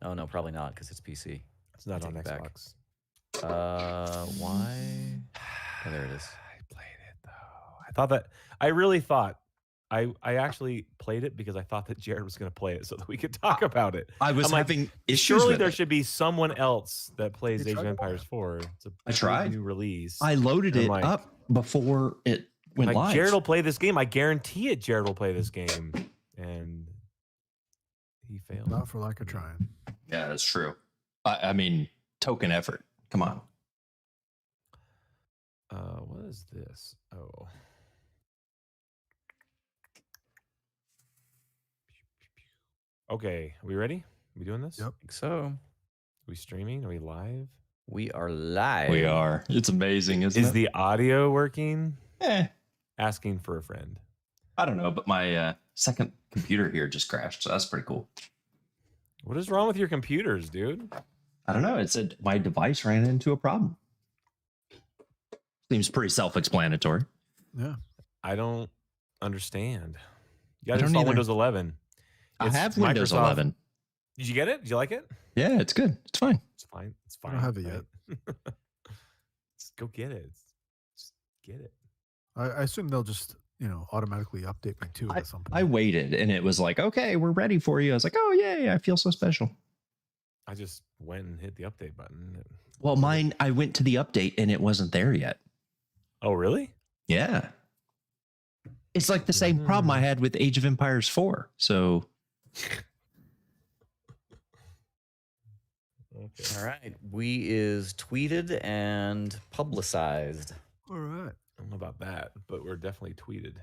Oh no, probably not because it's PC. It's not on Xbox. Why? Oh, there it is. I played it though. I really thought I actually played it because I thought that Jerod was going to play it so that we could talk about it. I was having issues surely with there it. should be someone else that plays Age of Empires 4. It's I tried. New release. I loaded it up before it went live. Jerod will play this game. I guarantee it. Jerod will play this game, and he failed. Not for lack of trying. Yeah, that's true. I mean, token effort. Come on. What is this? Oh. Okay, are we ready? Are we doing this? Yep. I think so. Are we streaming? Are we live? We are live. We are. It's amazing, isn't it? Is the audio working? Asking for a friend. I don't know, but my second computer here just crashed, so that's pretty cool. What is wrong with your computers, dude? I don't know. It said my device ran into a problem. Seems pretty self-explanatory. Yeah. I don't understand. You got to install Windows 11. I have Windows 11. Did you get it? Did you like it? Yeah, it's good. It's fine. It's fine. It's fine. I don't have it yet. Just go get it. Just get it. I assume they'll just, automatically update me too at some point. I waited and it was like, okay, we're ready for you. I was like, oh, yay, I feel so special. I just went and hit the update button. Well, mine, I went to the update and it wasn't there yet. Oh, really? Yeah. It's like the same problem I had with Age of Empires 4. So. Okay. All right. We is tweeted and publicized. All right. I don't know about that, but we're definitely tweeted.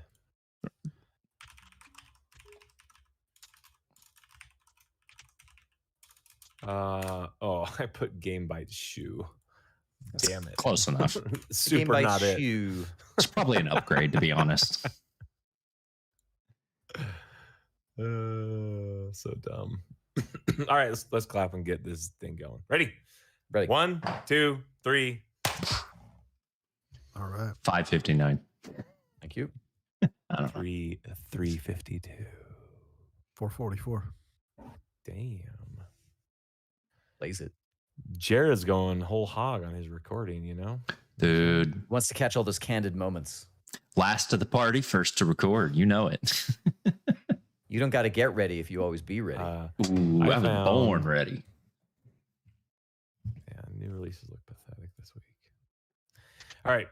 I put Game Bytes shoe. Damn it. Close enough. Super Game not Bytes it. shoe. It's probably an upgrade, to be honest. So dumb. All right, let's clap and get this thing going. Ready? Ready. 1, 2, 3. All right. 559. Thank you. I don't know. 352. 444. Damn. Plays it. Jared's going whole hog on his recording, Dude. Wants to catch all those candid moments. Last to the party, first to record. You know it. You don't got to get ready if you always be ready. Ooh, I was born ready. Yeah, new releases look pathetic this week. All right.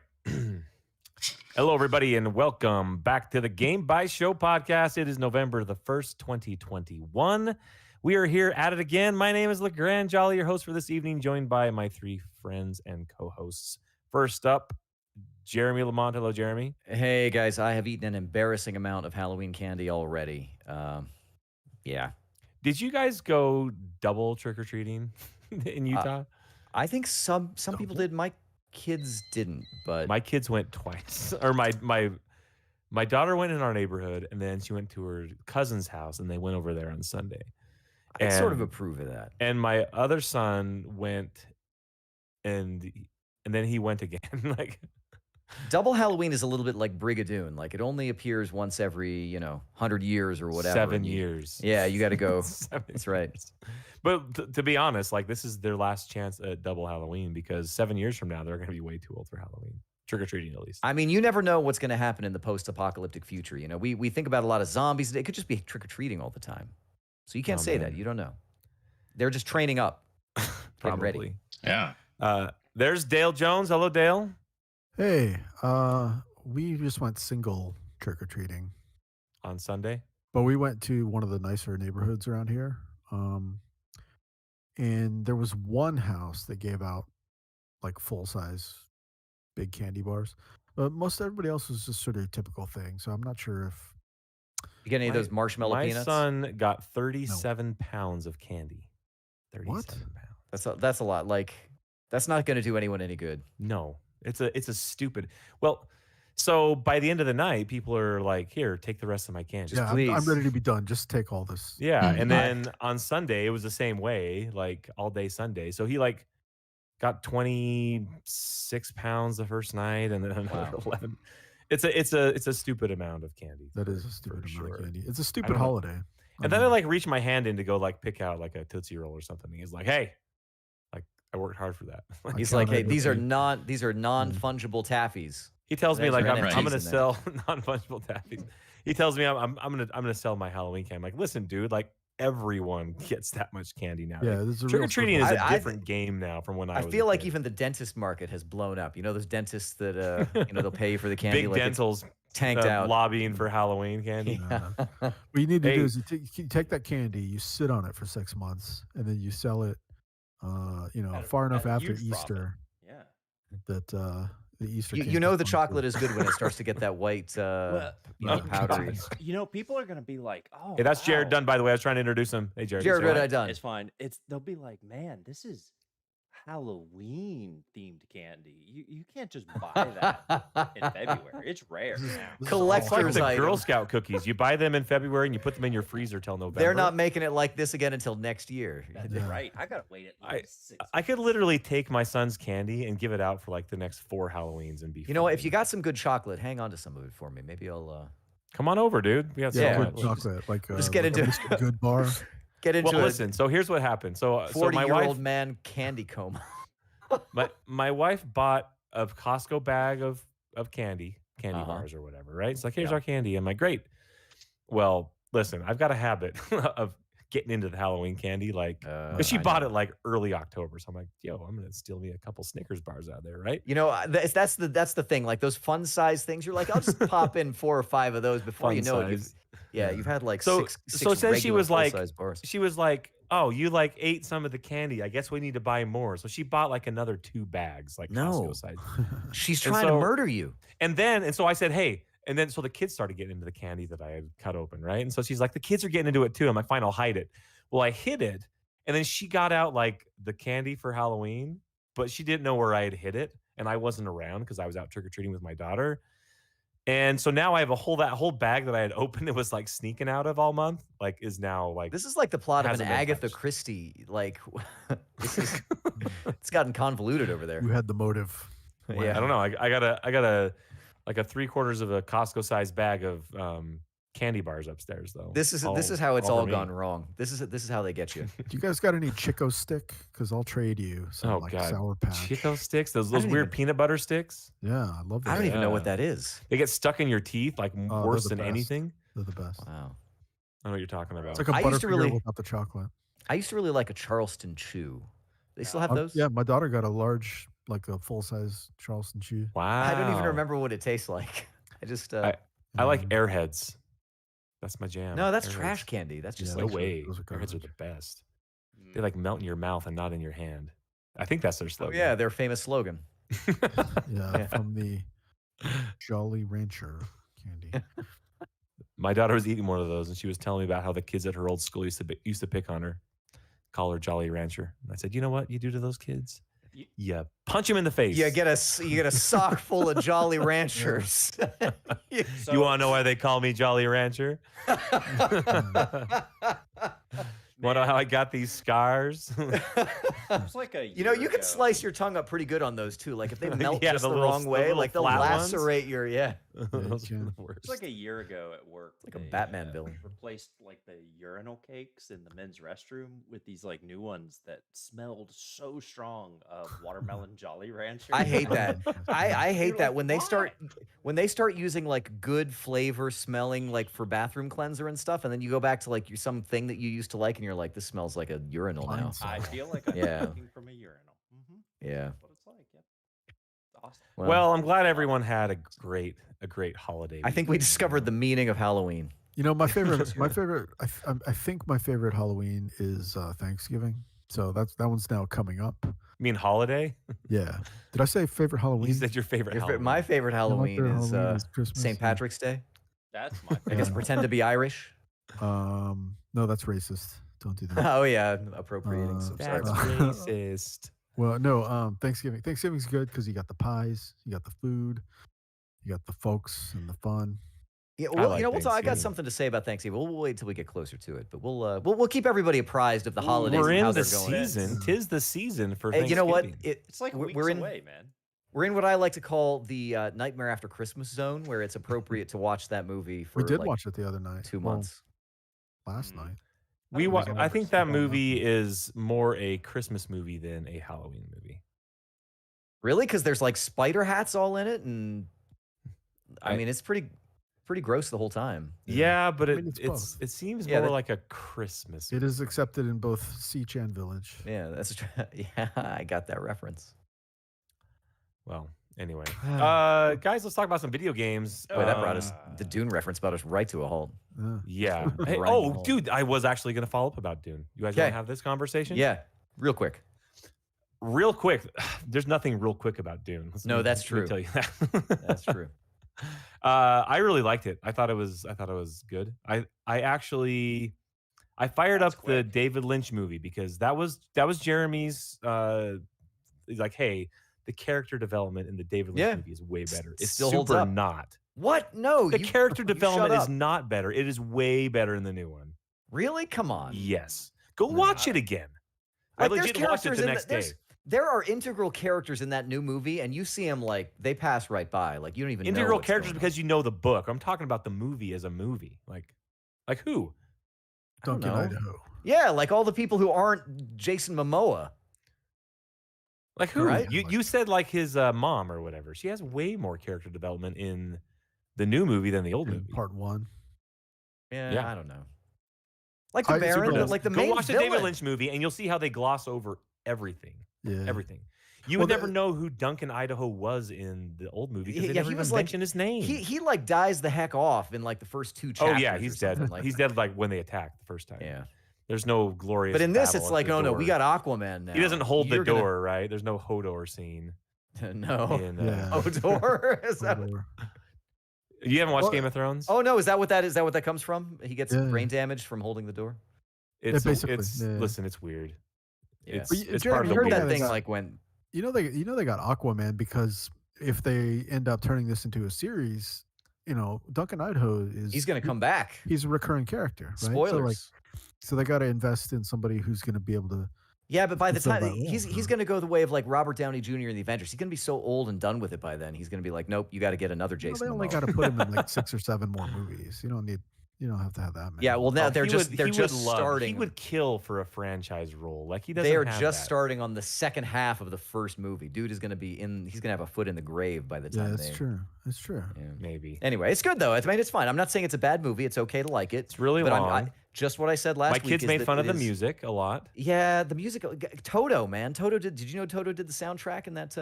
Hello, everybody, and welcome back to the Game by Show podcast. It is November the 1st, 2021. We are here at it again. My name is LeGrande Jolly, your host for this evening, joined by my three friends and co-hosts. First up, Jeremy Lamont. Hello, Jeremy. Hey, guys. I have eaten an embarrassing amount of Halloween candy already. Yeah. Did you guys go double trick-or-treating in Utah? I think some people did. My kids didn't, but my kids went twice. Or my daughter went in our neighborhood, and then she went to her cousin's house, and they went over there on Sunday. I sort of approve of that. And my other son went, and then he went again. Like, double Halloween is a little bit like Brigadoon. Like, it only appears once every 100 years or whatever. 7 years. Yeah, you got to go. That's right. Years. But to be honest, like, this is their last chance at double Halloween, because 7 years from now they're going to be way too old for Halloween. Trick-or-treating, at least. I mean, you never know what's going to happen in the post-apocalyptic future. We think about a lot of zombies. It could just be trick-or-treating all the time. So you can't say that. You don't know. They're just training up. Probably. Yeah. There's Dale Jones. Hello, Dale. Hey, we just went single trick-or-treating. On Sunday? But we went to one of the nicer neighborhoods around here. And there was one house that gave out like full-size big candy bars. But most everybody else was just sort of a typical thing. So I'm not sure if you get any of those marshmallow peanuts? My son got 37 pounds of candy. 37 pounds. That's a lot. Like, that's not going to do anyone any good. No, it's a stupid. Well, so by the end of the night, people are like, "Here, take the rest of my candy." Yeah, please. I'm ready to be done. Just take all this. Yeah, and then on Sunday, it was the same way, like all day Sunday. So he got 26 pounds the first night, and then another 11. It's a stupid amount of candy. That is a stupid amount of candy. It's a stupid holiday. And then I like reach my hand in to go like pick out like a Tootsie Roll or something. He's like, "Hey, like I worked hard for that." He's like, "Hey, these are non-fungible taffies." He tells me like I'm going to NFTs in sell non-fungible taffies. He tells me I'm going to sell my Halloween candy. I'm like, "Listen, dude, like everyone gets that much candy now. Yeah, this is a trick or real treating is circle. a different game now from when I was. I feel a like kid. even the dentist market has blown up. You know those dentists that you know they'll pay you for the candy. Big like dentals tanked out, lobbying for Halloween candy. Yeah. What you need to Hey. do is you take that candy, you sit on it for 6 months, and then you sell it. Far enough at a after huge profit. Easter Yeah. that the Easter. You know the chocolate is good when it starts to get that white, powdery. You know, people are gonna be like, "Oh, Hey, that's Jerod wow. Dunn, by the way. I was trying to introduce him. Hey, Jerod. Jerod, say what hi. I done? It's fine. They'll be like, "Man, this is Halloween themed candy. You can't just buy that in February. It's rare now." It's like Collector's the item. Girl Scout cookies. You buy them in February and you put them in your freezer till November. They're not making it like this again until next year. That's right. I gotta wait at least 6 I could literally take my son's candy and give it out for like the next 4 Halloweens and be. You know what? If fine. you got some good chocolate, hang on to some of it for me. Maybe I'll Come on over, dude. We got Yeah, so good much. chocolate, like just get like into a Mr. Good bar. get into Well, a listen. So here's what happened. So my 40-year-old wife, man candy coma. my wife bought a Costco bag of candy Uh-huh. bars or whatever, right? It's like, here's Yeah. our candy. I'm like, great. Well, listen, I've got a habit of getting into the Halloween candy, like, because she I bought know. it like early October. So I'm like, yo, I'm gonna steal me a couple Snickers bars out there, right? You know, that's the thing. Like those fun size things, you're like, I'll just pop in 4 or 5 of those before Fun you know it. size. You've had like So- six so since she regular was like- full-size bars. She was like, oh, you like ate some of the candy. I guess we need to buy more. So she bought like another 2 bags, like No. Costco size. She's and trying to so- murder you. And so I said, hey, and then so the kids started getting into the candy that I had cut open, right? And so she's like, the kids are getting into it too. I'm like, fine, I'll hide it. Well, I hid it. And then she got out like the candy for Halloween, but she didn't know where I had hid it. And I wasn't around because I was out trick-or-treating with my daughter. And so now I have that whole bag that I had opened, it was like sneaking out of all month, like is now like This is like the plot of an hasn't been Agatha touched. Christie. Like, this is, it's gotten convoluted over there. You had the motive. Yeah. I don't know. I got a like a 3/4 of a Costco sized bag of candy bars upstairs though. This is how it's all for me. gone wrong. This is how they get you. Do you guys got any Chico stick? Because I'll trade you some Oh, like God. Sour Patch. Chico sticks, those don't weird even- peanut butter sticks. Yeah, I love that. I don't even know what Yeah. that is. They get stuck in your teeth like they're worse the than best. anything. They're the best. Wow. I don't know what you're talking about. It's like a I used to Butterfinger really- without the chocolate. I used to really like a Charleston Chew. They still have those? Yeah, my daughter got a large, like a full size Charleston Chew. Wow. I don't even remember what it tastes like. I just I like Um, Airheads. That's my jam. no, that's Airheads. trash candy. That's just Yeah, No like way. those are Airheads are garbage. the best. Mm. They like melt in your mouth and not in your hand. I think that's their oh slogan. yeah, their famous slogan. Yeah, from the Jolly Rancher candy. My daughter was eating one of those, and she was telling me about how the kids at her old school used to pick on her, call her Jolly Rancher. And I said, you know what you do to those kids? You punch them in the face. You get a sock full of Jolly Ranchers. You want to know why they call me Jolly Rancher? Want to know how I got these scars? It's like a You know, year you can ago. slice your tongue up pretty good on those too. Like if they melt Yeah, just the the, little- wrong the way, little like they'll flat ones. lacerate your Those are can. the worst. It's like a year ago at work. Like a they, Batman villain. Replaced like the urinal cakes in the men's restroom with these like new ones that smelled so strong of watermelon Jolly Rancher. I hate that. I hate You're that like, when they "Why?" start using like good flavor smelling like for bathroom cleanser and stuff, and then you go back to like something that you used to like, and you're like, this smells like a urinal now. Pine I feel like I'm Yeah. drinking from a urinal. Yeah. That's what it's like. Yep. Awesome. Well, I'm glad everyone had a great holiday. I think we weekend. discovered the meaning of Halloween. You know, my favorite, I think my favorite Halloween is Thanksgiving. So that one's now coming up. You mean holiday? Yeah. Did I say favorite Halloween? You said your favorite Halloween. My favorite No, my Halloween favorite is Halloween is Christmas. St. Patrick's Day. That's my I guess favorite. pretend to be Irish. No, that's racist. Don't do that. Oh yeah, appropriating some That's sorts. racist. Well, no, Thanksgiving. Thanksgiving's good because you got the pies, you got the food, you got the folks and the fun. Yeah, well, like you know, I got Thanksgiving. something to say about Thanksgiving. We'll wait till we get closer to it, but we'll keep everybody apprised of the holidays. We're and in how the they're going. season. Tis the season for Hey, you know what? Thanksgiving. It's like we're weeks in away, man. we're in what I like to call the Nightmare After Christmas zone, where it's appropriate to watch that movie for We did like watch it the other night. 2 Well, months. last night. I think that movie is more a Christmas movie than a Halloween movie. Really? Because there's like spider hats all in it, and I mean it's pretty gross the whole time. Yeah, but I mean, it's it seems Yeah, more that- like a Christmas. It is accepted in both Siege and Village. Yeah, that's yeah. I got that reference. Well, anyway, guys, let's talk about some video games. Boy, that brought us the Dune reference brought us right to a halt. Yeah. Hey, Grinding oh, halt. dude, I was actually going to follow up about Dune. You guys want to have this conversation? Yeah, real quick. Real quick. There's nothing real quick about Dune. No, that's true. Let me tell you that. That's true. I really liked it. I thought it was good. I fired up the David Lynch movie because that was Jeremy's like, hey, the character development in the David Lynch movie is way better. It still super holds up. not. What? No, The character you development shut is up. not better. It is way better in the new one. Really? Come on. Yes. Go watch it again. Like, I there's legit watched it characters the in next day. There are integral characters in that new movie, and you see them like they pass right by. Like you don't even know Integral what's characters going because you know the book. I'm talking about the movie as a movie. Like who? I don't Duncan, know. Idaho. Yeah, like all the people who aren't Jason Momoa. Like who? Right? You said like his mom or whatever. She has way more character development in the new movie than the old In movie. part 1. Yeah, I don't know. Like the Super Baron, does. like the Go main watch the villain. David Lynch movie and you'll see how they gloss over everything. Yeah. Everything. You Well, would never know who Duncan Idaho was in the old movie because they Yeah, never he even was like- mention his name. He like dies the heck off in like the first 2 Oh chapters. yeah, or he's dead. something like He's that. dead like when they attacked the first time. Yeah. There's no glorious. But in this, battle it's at like, the oh no, we door. got Aquaman now. He doesn't hold the You're gonna- door, right? There's no Hodor scene. No. In, Yeah. Hodor? Is that- Hodor. You haven't watched Well, Game of Thrones? Oh no, is that what that comes from? He gets Yeah. brain damage from holding the door. it's basically, it's yeah. listen, it's weird. Yeah. It's, But you- it's Jeremy, part of I the heard that weird. thing It's- like when You know they got Aquaman because if they end up turning this into a series, Duncan Idaho is he's going to come back. He's a recurring character, right? Spoilers. So they got to invest in somebody who's going to be able to. Yeah, but by the fulfill time that role, he's going to go the way of like Robert Downey Jr. in the Avengers. He's going to be so old and done with it by then. He's going to be like, nope, you got to get another Well, Jason. they only Momoa. got to put him in like 6 or 7 more movies. You don't have to have that many. Yeah, well now they're He just would- they're he just would love- starting. He would kill for a franchise role. Like he doesn't. They are have just that. starting on the second half of the first movie. Dude is going to be in. He's going to have a foot in the grave by the Yeah, time. that's true. That's true. Yeah. Maybe. Anyway, it's good though. I mean, it's fine. I'm not saying it's a bad movie. It's okay to like it. It's really but long. just what I said last My week. kids is made that fun of it the is- music a lot. Yeah, the music. Toto, man. Toto did. Did you know Toto did the soundtrack in that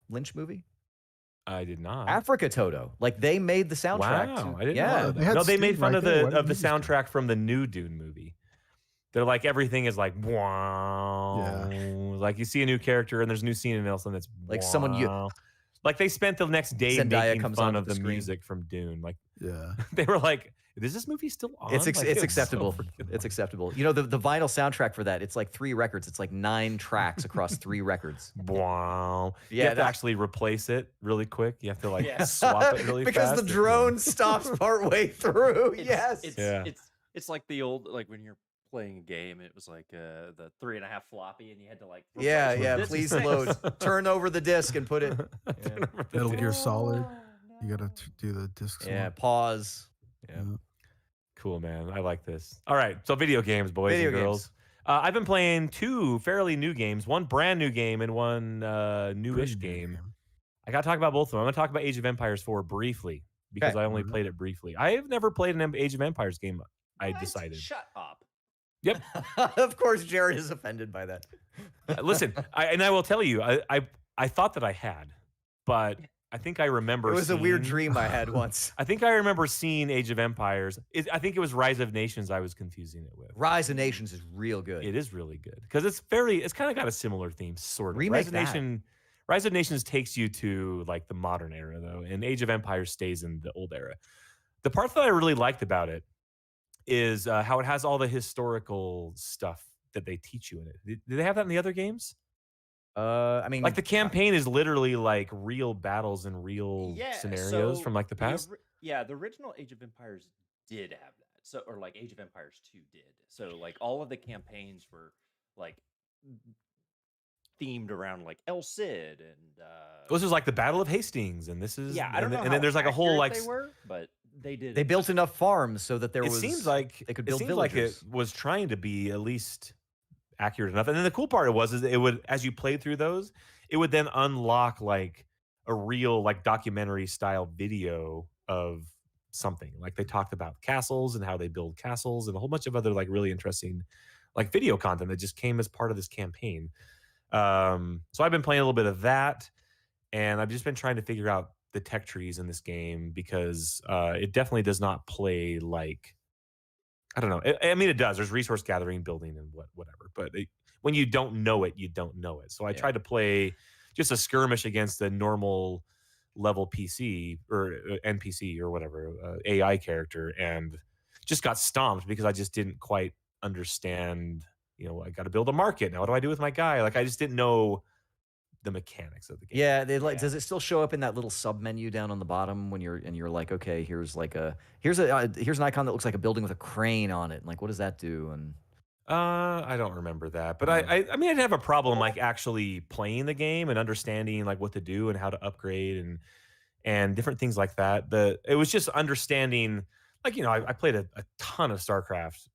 Lynch movie? I did not. Africa Toto. Like they made the soundtrack. Wow, to- I didn't yeah. know They that. had No, they made Steve fun right of there. the Why didn't you just- soundtrack from the new Dune movie. They're like everything is like wow. Like you see a new character and there's a new scene and else and it's Like someone you- wow. Like they spent the next day Zendaya making comes fun onto of the the screen. music from Dune. Like Yeah. they were like, is this movie still on? It's Like, it's so acceptable. freaking It's acceptable. You know the vinyl soundtrack for that. It's like 3 records. It's like 9 tracks across 3 records. wow. Yeah, you have to that- actually replace it really quick. You have to like Yeah. swap it really because fast. the drone stops partway through. Yes. Yeah. It's like the old like when you're playing a game. It was like the 3.5 floppy, and you had to like. Yeah, replace yeah. the Please disc. load. Turn over the disc and put it. Yeah, Metal Gear Oh, Solid. no. You got to do the discs. yeah. one. Pause. Yeah. Yeah. Cool, man. I like this. All right. So video games, boys Video and girls. games. I've been playing 2 fairly new games, one brand new game and one newish Pretty new game. I got to talk about both of them. I'm going to talk about Age of Empires 4 briefly because Okay. I only played it briefly. I have never played an Age of Empires game, I What? decided. Shut up. Of course, Jerod is offended by that. Listen, I will tell you, I thought that I had, but I think I remember It was a weird seeing- dream I had once. I think I remember seeing Age of Empires. I think it was Rise of Nations I was confusing it with. Rise of Nations is real good. It is really good because it's kind of got a similar theme, sort of. Remake Rise of Nations takes you to like the modern era though, and Age of Empires stays in the old era. The part that I really liked about it is how it has all the historical stuff that they teach you in it. Did they have that in the other games? I mean, Like the campaign is literally like real battles and real scenarios from like the past. The original Age of Empires did have that. So, or like Age of Empires 2 did. So, like all of the campaigns were like themed around like El Cid and This was like the Battle of Hastings, and this is I don't know. and then there's like a whole like they were, but They did. They built enough farms so that there It was. seems like they could it build seems like it villagers. was trying to be at least accurate enough. And then the cool part is it would, as you played through those, it would then unlock like a real like documentary style video of something. Like they talked about castles and how they build castles and a whole bunch of other like really interesting like video content that just came as part of this campaign. So I've been playing a little bit of that, and I've just been trying to figure out the tech trees in this game because it definitely does not play like, I don't know. I mean, it does. There's resource gathering, building, and whatever. But when you don't know it, you don't know it. So I tried to play just a skirmish against a normal level PC or NPC or whatever AI character, and just got stomped because I just didn't quite understand. You know, I got to build a market now. What do I do with my guy? Like I just didn't know the mechanics of the game. Yeah, they like. Does it still show up in that little sub menu down on the bottom when you're like, okay, here's an icon that looks like a building with a crane on it. And like, what does that do? And I don't remember that, but I mean, I didn't have a problem like actually playing the game and understanding like what to do and how to upgrade and different things like that. It was just understanding, like, you know, I played a ton of StarCraft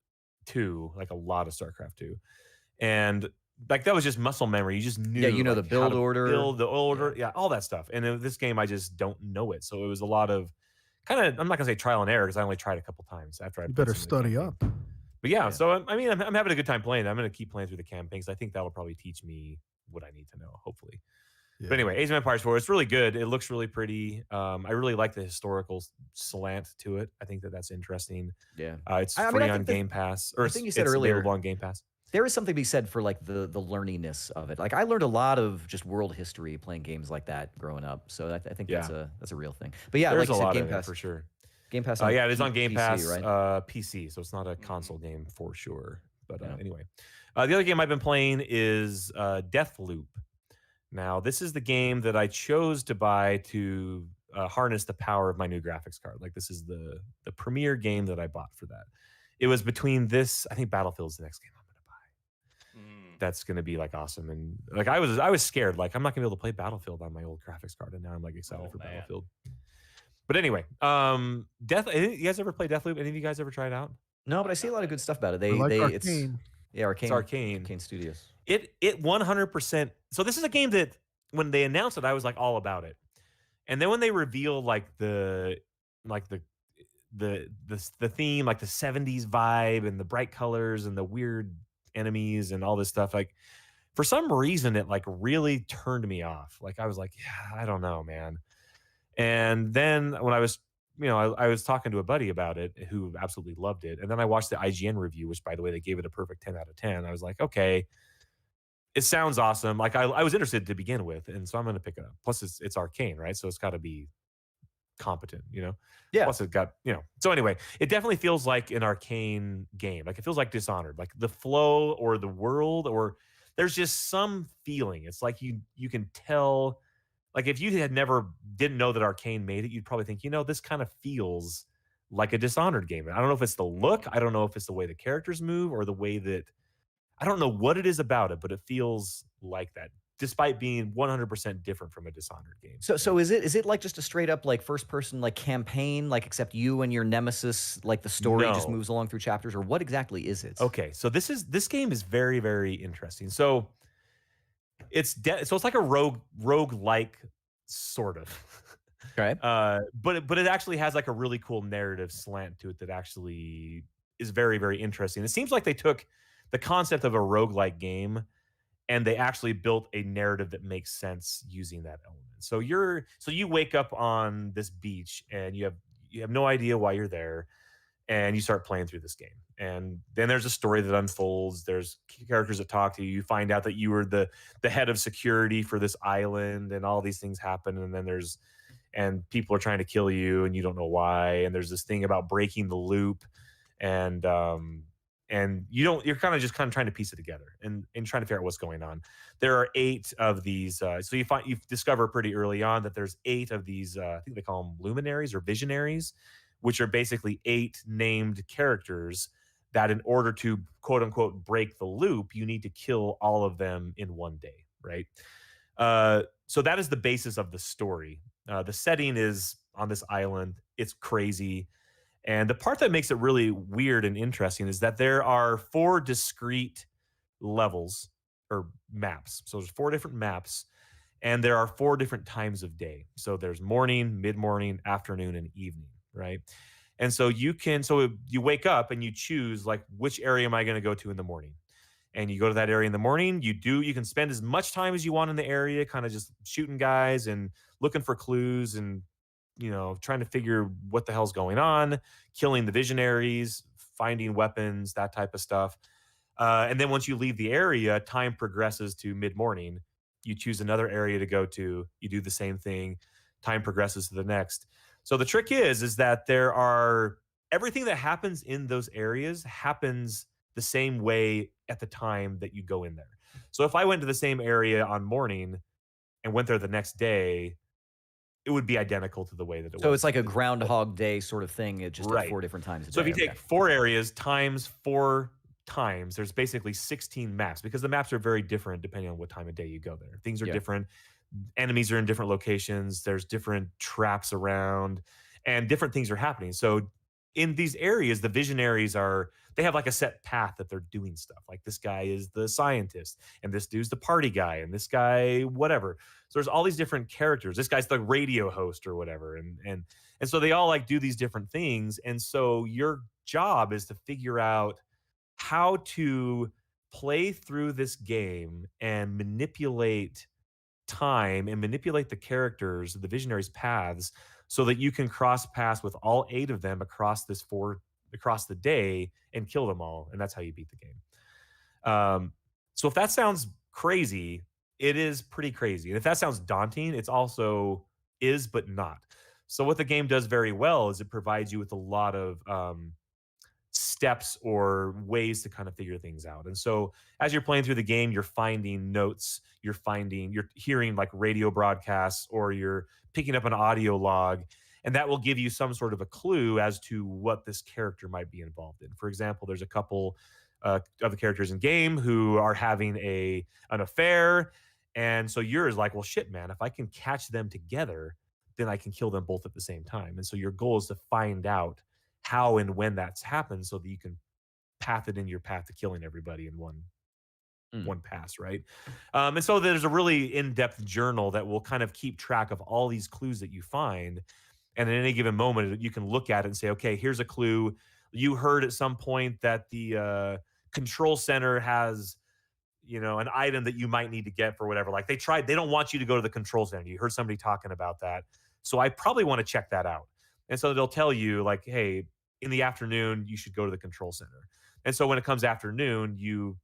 2, like a lot of StarCraft 2, and like that was just muscle memory. You just knew, you know, like, the build order, build the order, all that stuff. And in this game, I just don't know it, so it was a lot of kind of, I'm not gonna say trial and error because I only tried a couple times after I. You better study up. But yeah, so I mean, I'm having a good time playing. I'm going to keep playing through the campaigns. I think that'll probably teach me what I need to know, hopefully. Yeah. But anyway, Age of Empires 4, it's really good. It looks really pretty. I really like the historical slant to it. I think that's interesting. Yeah, it's free on Game Pass, or I think you said earlier, available on Game Pass. There is something to be said for like the learningness of it. Like I learned a lot of just world history playing games like that growing up. So I think that's a real thing. But yeah, there's like you a lot said, Game of Pass it for sure. Game Pass. Yeah, it is on Game Pass, right? PC, so it's not a console game for sure. But anyway, the other game I've been playing is Deathloop. Now, this is the game that I chose to buy to harness the power of my new graphics card. Like this is the premier game that I bought for that. It was between this, I think Battlefield's the next game I'm going to buy. That's going to be like awesome. And like I was scared, like I'm not going to be able to play Battlefield on my old graphics card, and now I'm like excited for Battlefield. But anyway, you guys ever play Deathloop? Any of you guys ever try it out? No, but I see a lot of good stuff about it. Arcane. It's Arcane. Arcane Studios. It 100%. So this is a game that when they announced it, I was like all about it. And then when they revealed like the theme, like the 70s vibe and the bright colors and the weird enemies and all this stuff, like for some reason it like really turned me off. Like I was like, yeah, I don't know, man. And then when I was, I was talking to a buddy about it who absolutely loved it. And then I watched the IGN review, which by the way, they gave it a perfect 10 out of 10. I was like, okay, it sounds awesome. Like I was interested to begin with. And so I'm going to pick it up. Plus it's Arcane, right? So it's got to be competent, Yeah. Plus it got, So anyway, it definitely feels like an Arcane game. Like it feels like Dishonored, like the flow or the world, or there's just some feeling. It's like you can tell. Like if you didn't know that Arcane made it, you'd probably think, this kind of feels like a Dishonored game. I don't know if it's the look. I don't know if it's the way the characters move or the way that, I don't know what it is about it, but it feels like that, despite being 100% different from a Dishonored game. So is it like just a straight up like first person like campaign, like except you and your nemesis, like the story just moves along through chapters, or what exactly is it? Okay, so this game is very, very interesting. So it's like a rogue-like sort of. Okay. But it actually has like a really cool narrative slant to it that actually is very, very interesting. It seems like they took the concept of a roguelike game and they actually built a narrative that makes sense using that element. So you wake up on this beach and you have no idea why you're there, and you start playing through this game. And then there's a story that unfolds. There's characters that talk to you. You find out that you were the head of security for this island, and all these things happen. And then and people are trying to kill you, and you don't know why. And there's this thing about breaking the loop, and you're kind of trying to piece it together and trying to figure out what's going on. There are 8 of these. So you discover pretty early on that there's 8 of these. I think they call them luminaries or visionaries, which are basically 8 named characters that in order to quote unquote break the loop, you need to kill all of them in one day, right? So that is the basis of the story. The setting is on this island. It's crazy. And the part that makes it really weird and interesting is that there are 4 discrete levels or maps. So there's 4 different maps, and there are 4 different times of day. So there's morning, mid-morning, afternoon, and evening, right? And so you wake up and you choose like, which area am I going to go to in the morning? And you go to that area in the morning. You can spend as much time as you want in the area, kind of just shooting guys and looking for clues and, trying to figure what the hell's going on, killing the visionaries, finding weapons, that type of stuff. And then once you leave the area, time progresses to mid-morning. You choose another area to go to. You do the same thing. Time progresses to the next. So the trick is that everything that happens in those areas happens the same way at the time that you go in there. So if I went to the same area on morning and went there the next day, it would be identical to the way that it was. So it's like a Groundhog Day sort of thing, just at 4 different times a day. So if you take 4 areas times 4 times, there's basically 16 maps, because the maps are very different depending on what time of day you go there. Things are different. Enemies are in different locations. There's different traps around, and different things are happening. So in these areas, the visionaries they have like a set path that they're doing stuff. Like this guy is the scientist, and this dude's the party guy, and this guy whatever. So there's all these different characters. This guy's the radio host or whatever, and so they all like do these different things. And so your job is to figure out how to play through this game and manipulate time and manipulate the characters, the visionaries' paths, so that you can cross paths with all 8 of them across the day and kill them all. And that's how you beat the game. So if that sounds crazy, it is pretty crazy. And if that sounds daunting, it's also is, but not. So what the game does very well is it provides you with a lot of steps or ways to kind of figure things out. And so as you're playing through the game, you're finding notes, you're hearing like radio broadcasts, or you're picking up an audio log, and that will give you some sort of a clue as to what this character might be involved in. For example, there's a couple of the characters in game who are having an affair, and so yours like, well, shit, man, if I can catch them together, then I can kill them both at the same time. And so your goal is to find out how and when that's happened, so that you can path it in your path to killing everybody in one pass, right? And so there's a really in-depth journal that will kind of keep track of all these clues that you find. And at any given moment, you can look at it and say, okay, here's a clue. You heard at some point that the control center has, an item that you might need to get for whatever. Like they don't want you to go to the control center. You heard somebody talking about that. So I probably want to check that out. And so they'll tell you like, hey, in the afternoon, you should go to the control center. And so when it comes afternoon, you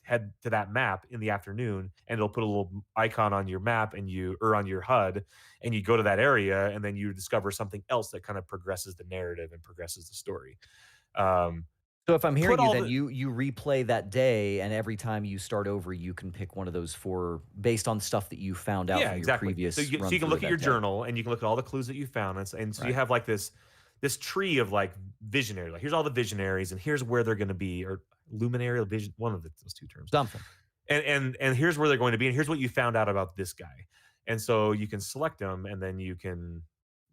head to that map in the afternoon, and it'll put a little icon on your map or on your HUD, and you go to that area, and then you discover something else that kind of progresses the narrative and progresses the story. So if I'm hearing you, then you replay that day, and every time you start over, you can pick one of those 4 based on stuff that you found out from your previous. So you can look at your journal, and you can look at all the clues that you found, and so you have like this tree of like visionary. Like here's all the visionaries, and here's where they're going to be, or luminary or vision, one of those 2 terms. Something. And here's where they're going to be, and here's what you found out about this guy. And so you can select them, and then you can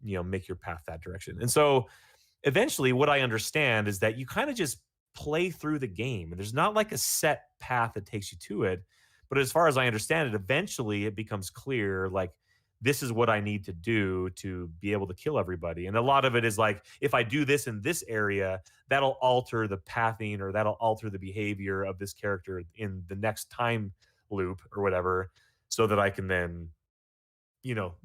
make your path that direction. And so eventually what I understand is that you kind of just play through the game, and there's not like a set path that takes you to it. But as far as I understand it, eventually it becomes clear, like, this is what I need to do to be able to kill everybody. And a lot of it is like, if I do this in this area, that'll alter the pathing, or that'll alter the behavior of this character in the next time loop or whatever, so that I can then,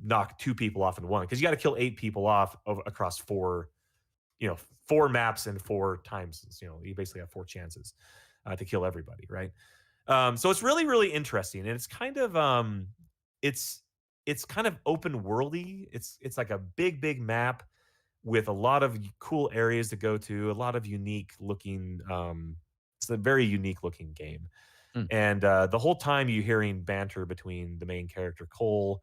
knock 2 people off in one. Because you got to kill 8 people off across 4 maps and 4 times. You basically have 4 chances to kill everybody, right? So it's really, really interesting, and it's kind of it's kind of open worldy. It's like a big map with a lot of cool areas to go to, a lot of unique looking. It's a very unique looking game, and the whole time you're hearing banter between the main character Cole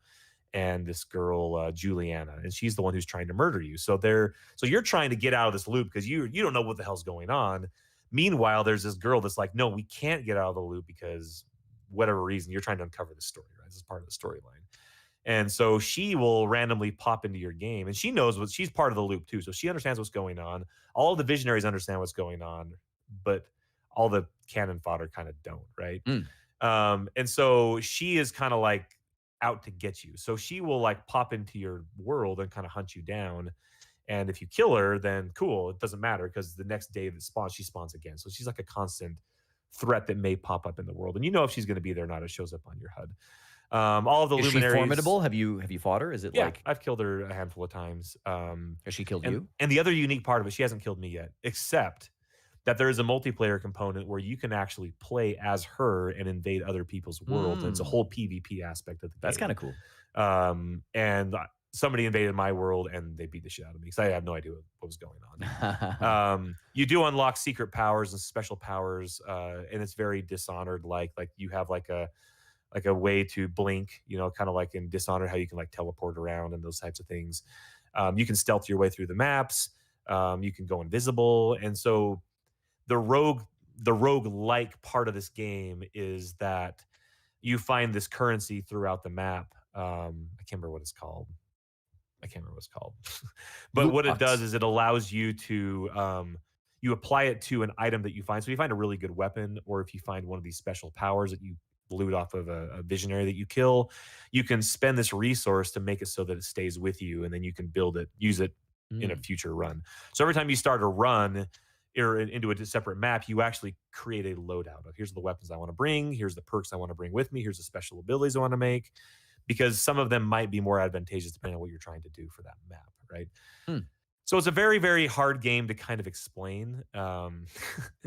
and this girl Juliana, and she's the one who's trying to murder you. So you're trying to get out of this loop because you don't know what the hell's going on. Meanwhile, there's this girl that's like, no, we can't get out of the loop because whatever reason you're trying to uncover the story, right? This is part of the storyline. And so she will randomly pop into your game, and she knows she's part of the loop too. So she understands what's going on. All the visionaries understand what's going on, but all the cannon fodder kind of don't, right? And so she is kind of like out to get you. So she will like pop into your world and kind of hunt you down. And if you kill her, then cool, it doesn't matter because the next day that spawns, she spawns again. So she's like a constant threat that may pop up in the world, and you know if she's going to be there or not. It shows up on your HUD. All of the Is luminaries. she formidable? Have you fought her? Is it Yeah, like I've killed her a handful of times. has she killed and, you? And the other unique part of it, she hasn't killed me yet, except that there is a multiplayer component where you can actually play as her and invade other people's worlds. And it's a whole PvP aspect of the game. That's kind of cool. And somebody invaded my world and they beat the shit out of me because I had no idea what was going on. You do unlock secret powers and special powers, and it's very Dishonored like you have like a way to blink, you know, kind of like in Dishonored how you can like teleport around and those types of things. You can stealth your way through the maps. You can go invisible, and so the rogue-like part of this game is that you find this currency throughout the map. I can't remember what it's called. But what it does is it allows you to you apply it to an item that you find. So you find a really good weapon, or if you find one of these special powers that you loot off of a visionary that you kill, you can spend this resource to make it so that it stays with you, and then you can use it in a future run. So every time you start a run or into a separate map, you actually create a loadout of here's the weapons I want to bring, here's the perks I want to bring with me, here's the special abilities I want to make, because some of them might be more advantageous depending on what you're trying to do for that map, right? So it's a very, very hard game to kind of explain. No,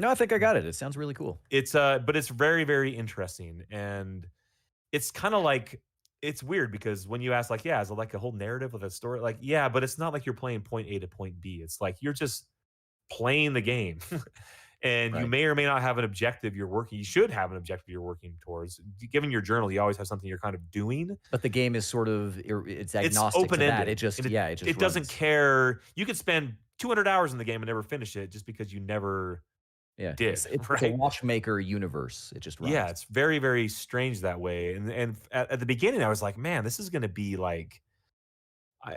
I think I got it. It sounds really cool. But it's very, very interesting, and it's kind of like it's weird because when you ask like, yeah, is it like a whole narrative of a story? Like, yeah, but it's not like you're playing point A to point B. It's like you're just playing the game. And you may or may not have an objective you should have an objective you're working towards. Given your journal, you always have something you're kind of doing. But the game is sort of, it's agnostic open-ended. to that. It just, it doesn't care. You could spend 200 hours in the game and never finish it just because you never did. It's right? a watchmaker universe. It just runs. Yeah, it's very, very strange that way. And at the beginning, I was like, man, this is going to be like,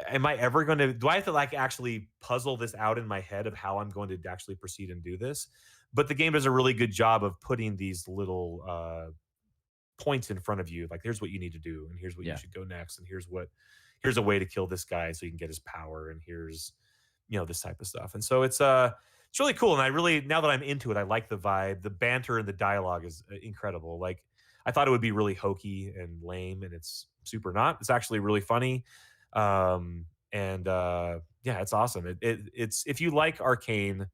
am I ever going to, do I have to like actually puzzle this out in my head of how I'm going to actually proceed and do this? But the game does a really good job of putting these little points in front of you. Like, here's what you need to do, and here's what you should go next, and here's a way to kill this guy so you can get his power, and here's, this type of stuff. And so it's really cool. And I really, now that I'm into it, I like the vibe. The banter and the dialogue is incredible. Like, I thought it would be really hokey and lame, and it's super not. It's actually really funny. It's awesome. It's if you like Arcane,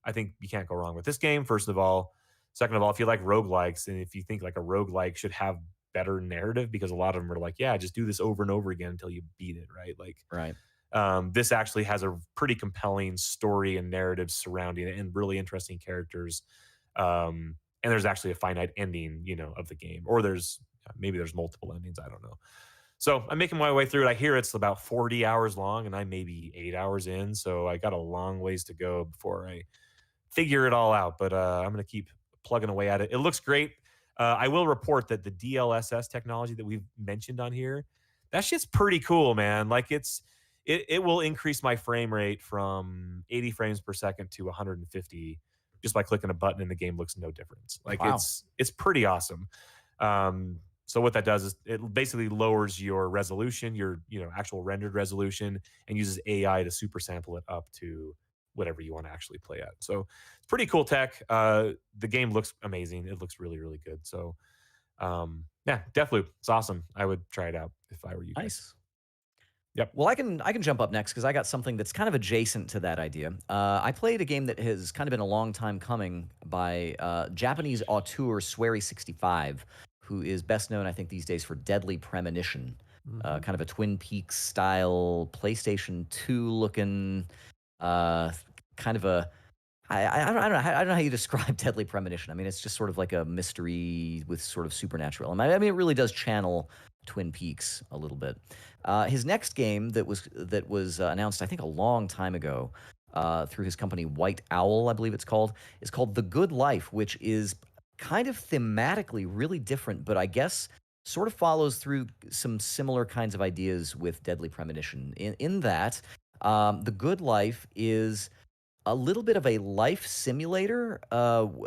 I think you can't go wrong with this game, first of all. Second of all, if you like roguelikes, and if you think like a roguelike should have better narrative, because a lot of them are like, yeah, just do this over and over again until you beat it, right? Like, this actually has a pretty compelling story and narrative surrounding it, and really interesting characters. And there's actually a finite ending, of the game, or maybe there's multiple endings. I don't know. So I'm making my way through it. I hear it's about 40 hours long, and I'm maybe 8 hours in. So I got a long ways to go before I figure it all out. But I'm going to keep plugging away at it. It looks great. I will report that the DLSS technology that we've mentioned on here, that shit's pretty cool, man. Like it will increase my frame rate from 80 frames per second to 150 just by clicking a button, and the game looks no difference. Like, it's pretty awesome. So what that does is it basically lowers your resolution, your actual rendered resolution, and uses AI to super sample it up to whatever you want to actually play at. So it's pretty cool tech. The game looks amazing. It looks really, really good. So Deathloop. It's awesome. I would try it out if I were you guys. Nice. Yep. Well, I can jump up next because I got something that's kind of adjacent to that idea. I played a game that has kind of been a long time coming by Japanese auteur Swery65, who is best known, I think, these days for Deadly Premonition, kind of a Twin Peaks style PlayStation 2 looking, kind of a. I don't know how you describe Deadly Premonition. I mean, it's just sort of like a mystery with sort of supernatural. I mean, it really does channel Twin Peaks a little bit. His next game that was announced, I think, a long time ago through his company White Owl, I believe it's called, is called The Good Life, which is kind of thematically really different, but I guess sort of follows through some similar kinds of ideas with Deadly Premonition. In that, The Good Life is a little bit of a life simulator,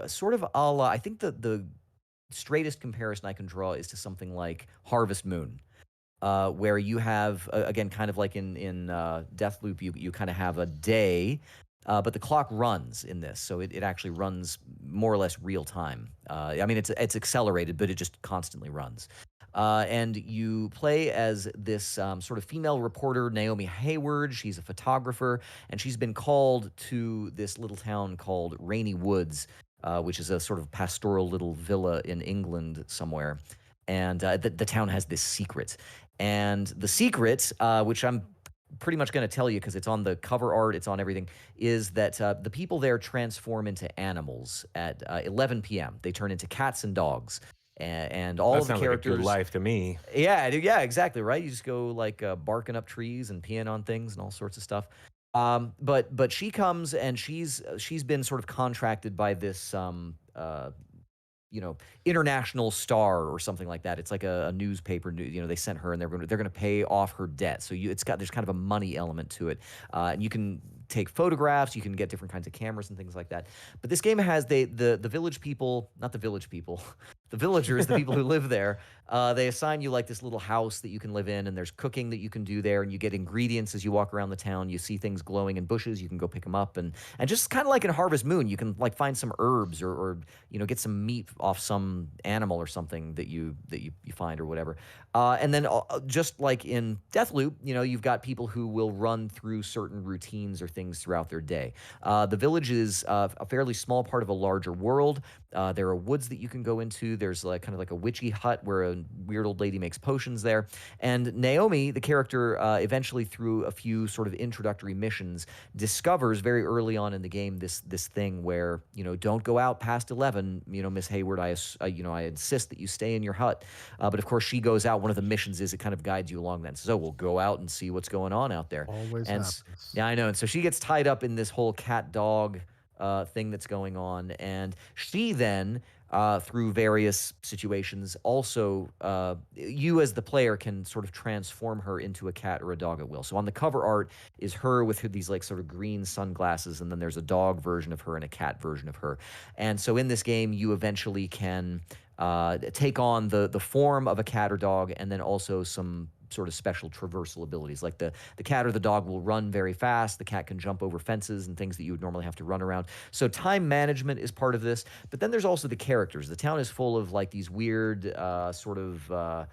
sort of a la, I think the straightest comparison I can draw is to something like Harvest Moon, where you have again, kind of like in Deathloop, you kind of have a day, but the clock runs in this, so it actually runs more or less real time. I mean, it's accelerated, but it just constantly runs. And you play as this sort of female reporter, Naomi Hayward. She's a photographer, and she's been called to this little town called Rainy Woods, which is a sort of pastoral little villa in England somewhere. And the town has this secret. And the secret, which I'm pretty much going to tell you because it's on the cover art, it's on everything, is that the people there transform into animals at 11 p.m. They turn into cats and dogs. And all That of the sounds like a characters. good life to me. Yeah, exactly, right? You just go like barking up trees and peeing on things and all sorts of stuff. But she comes and she's been sort of contracted by this international star or something like that. It's like a newspaper. They sent her, and they're going to pay off her debt. So there's kind of a money element to it, and you can take photographs. You can get different kinds of cameras and things like that. But this game has the village people, not the village people, the villagers, the people who live there. They assign you like this little house that you can live in, and there's cooking that you can do there, and you get ingredients as you walk around the town. You see things glowing in bushes. You can go pick them up, and just kind of like in Harvest Moon, you can like find some herbs or get some meat off some animal or something that you find or whatever. And then just like in Deathloop, you've got people who will run through certain routines or things throughout their day. The village is a fairly small part of a larger world. There are woods that you can go into. There's like kind of like a witchy hut where a weird old lady makes potions there. And Naomi, the character, eventually through a few sort of introductory missions, discovers very early on in the game this thing where don't go out past 11. Miss Hayward, I insist that you stay in your hut. But of course, she goes out. One of the missions is it kind of guides you along that and says, "Oh, we'll go out and see what's going on out there." Always And happens. yeah, I know. And so she gets tied up in this whole cat dog thing that's going on, and she then through various situations also you as the player can sort of transform her into a cat or a dog at will. So on the cover art is her with these like sort of green sunglasses, and then there's a dog version of her and a cat version of her. And so in this game you eventually can take on the form of a cat or dog, and then also some sort of special traversal abilities. Like the cat or the dog will run very fast. The cat can jump over fences and things that you would normally have to run around. So time management is part of this. But then there's also the characters. The town is full of like these weird sort of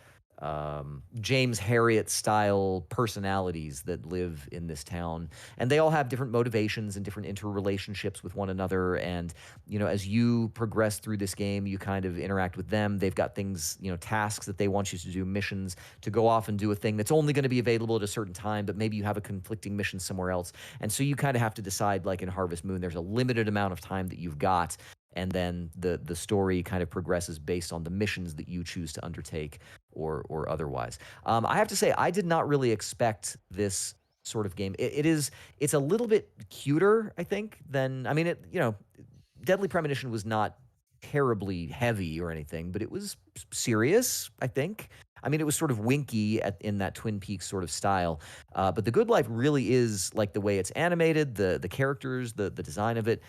James Harriet style personalities that live in this town, and they all have different motivations and different interrelationships with one another. And as you progress through this game, you kind of interact with them. They've got things, tasks that they want you to do, missions to go off and do a thing that's only going to be available at a certain time, but maybe you have a conflicting mission somewhere else. And so you kind of have to decide, like in Harvest Moon, there's a limited amount of time that you've got, and then the story kind of progresses based on the missions that you choose to undertake or otherwise. I have to say, I did not really expect this sort of game. It's a little bit cuter, I think, than, I mean, Deadly Premonition was not terribly heavy or anything, but it was serious, I think. I mean, it was sort of winky in that Twin Peaks sort of style. But The Good Life really is like the way it's animated, the characters, the design of it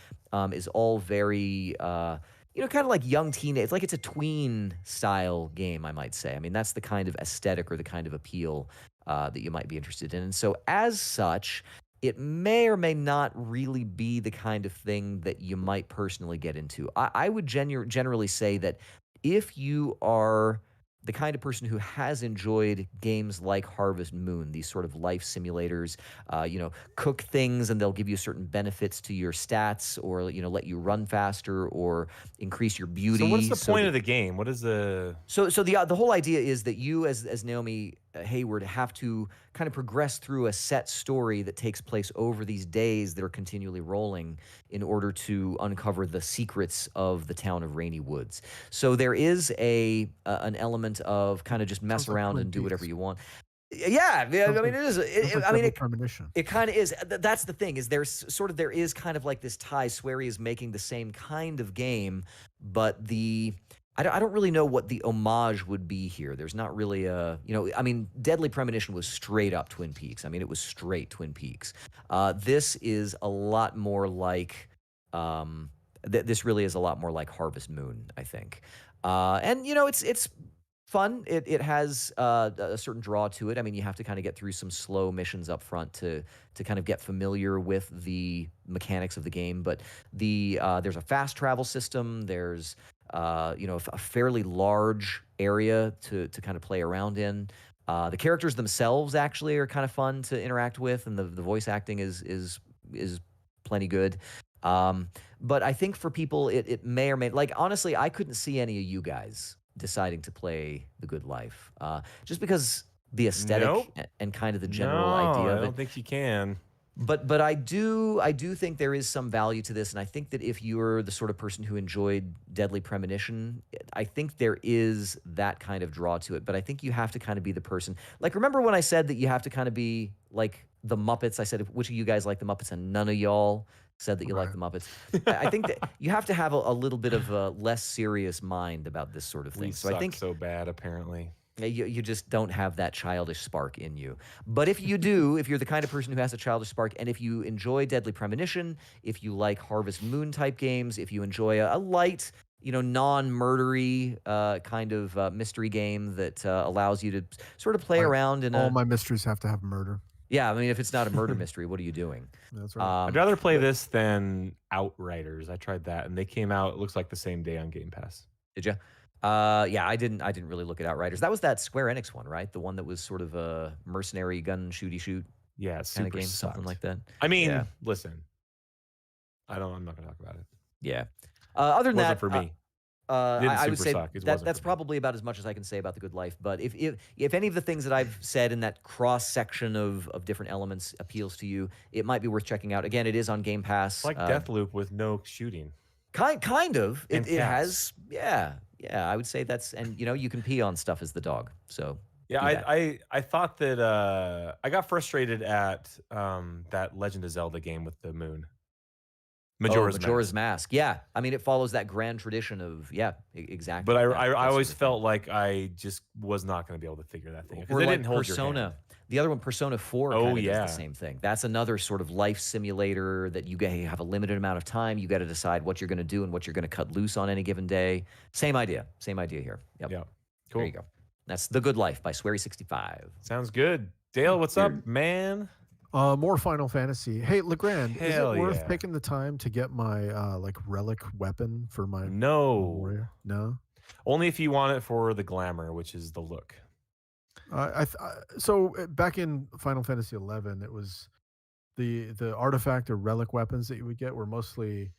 is all very, kind of like young teenage. It's like it's a tween style game, I might say. I mean, that's the kind of aesthetic or the kind of appeal that you might be interested in. And so as such, it may or may not really be the kind of thing that you might personally get into. I would generally say that if you are the kind of person who has enjoyed games like Harvest Moon, these sort of life simulators, cook things and they'll give you certain benefits to your stats, or let you run faster or increase your beauty. So what's the point of the game? What is the So the whole idea is that you as Naomi Hayward have to kind of progress through a set story that takes place over these days that are continually rolling in order to uncover the secrets of the town of Rainy Woods. So there is an element of kind of just mess Sounds like around Twin and do whatever Peaks. you want. Yeah, I Sounds mean, like- it is. sounds like I mean, Deadly it Premonition. it kind of is. That's the thing, is there is kind of like this tie. Swery is making the same kind of game, but I don't really know what the homage would be here. There's not really a, I mean, Deadly Premonition was straight up Twin Peaks. I mean, it was straight Twin Peaks. This is a lot more like, this really is a lot more like Harvest Moon, I think. And it's fun. It has a certain draw to it. I mean, you have to kind of get through some slow missions up front to kind of get familiar with the mechanics of the game. But there's a fast travel system. There's a fairly large area to kind of play around in. The characters themselves actually are kind of fun to interact with, and the voice acting is plenty good. But I think for people, it may or may, like, honestly, I couldn't see any of you guys deciding to play The Good Life, just because the aesthetic Nope. and kind of the general No, idea I of it. don't think you can. But I do think there is some value to this, and I think that if you're the sort of person who enjoyed Deadly Premonition, I think there is that kind of draw to it. But I think you have to kind of be the person. Like, remember when I said that you have to kind of be like the Muppets? I said, which of you guys like the Muppets, and none of y'all said that you like the Muppets. I think that you have to have a little bit of a less serious mind about this sort of thing. We So suck I think so bad, apparently. you just don't have that childish spark in you. But if you do, if you're the kind of person who has a childish spark, and if you enjoy Deadly Premonition, if you like Harvest Moon type games, if you enjoy a light, non-murdery kind of mystery game that allows you to sort of play Like, around in all my mysteries have to have murder. Yeah, I mean, if it's not a murder mystery, what are you doing? That's right. I'd rather play this than Outriders. I tried that, and they came out, it looks like the same day on Game Pass. Did you? Yeah, I didn't really look at Outriders. That was that Square Enix one, right? The one that was sort of a mercenary gun shooty shoot Yeah, kind super of game, sucked. something like that. I mean, Yeah. listen, I'm not gonna talk about it. Yeah. Other than Wasn't that, for me. I would super say suck. It that wasn't that's for me. probably about as much as I can say about The Good Life. But if any of the things that I've said in that cross section of different elements appeals to you, it might be worth checking out. Again, it is on Game Pass. It's like Deathloop with no shooting. Kind of. And It cats. has, yeah. I would say that's, and you can pee on stuff as the dog. So Yeah, do that. I thought that I got frustrated at that Legend of Zelda game with the moon. Majora's Mask. Yeah, I mean, it follows that grand tradition of exactly. But that I sort always of thing. felt like I just was not going to be able to figure that thing out because Or they like didn't hold your Persona. hand. The other one, Persona 4, Oh, kind of yeah. does the same thing. That's another sort of life simulator that you have a limited amount of time. You got to decide what you're going to do and what you're going to cut loose on any given day. Same idea here. Yep. Yeah, cool. There you go. That's The Good Life by Swery65. Sounds good. Dale, what's up, man? More Final Fantasy. Hey, LeGrande, is Hell it worth yeah. taking the time to get my like relic weapon for my No, warrior? No. only if you want it for the glamour, which is the look. So back in Final Fantasy 11, it was the artifact or relic weapons that you would get were mostly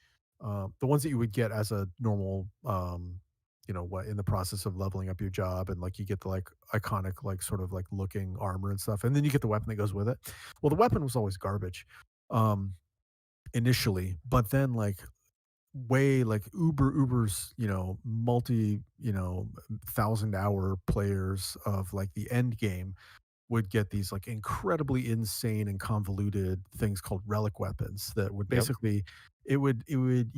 the ones that you would get as a normal in the process of leveling up your job, and like you get the like iconic like sort of like looking armor and stuff, and then you get the weapon that goes with it. Well, the weapon was always garbage initially, but then like way like uber's multi 1,000-hour players of like the end game would get these like incredibly insane and convoluted things called relic weapons that would Yep. basically you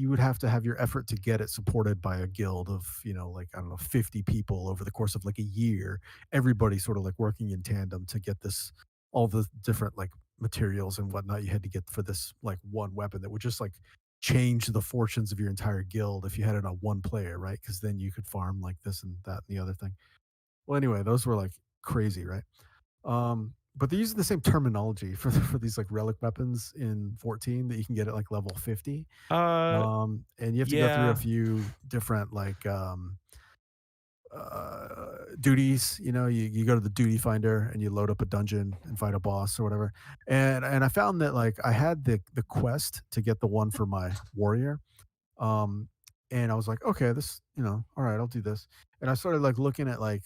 would have to have your effort to get it supported by a guild of like I don't know 50 people over the course of like a year, everybody sort of like working in tandem to get this, all the different like materials and whatnot you had to get for this like one weapon that would just like change the fortunes of your entire guild if you had it on one player, right? Because then you could farm like this and that and the other thing. Well, anyway, those were like crazy, right? But they're using the same terminology for these like relic weapons in 14 that you can get at like level 50. And you have to go through yeah. a few different like duties. You go to the duty finder and you load up a dungeon and fight a boss or whatever. And I found that like I had the quest to get the one for my warrior. And I was like, okay, this, all right, I'll do this. And I started like looking at like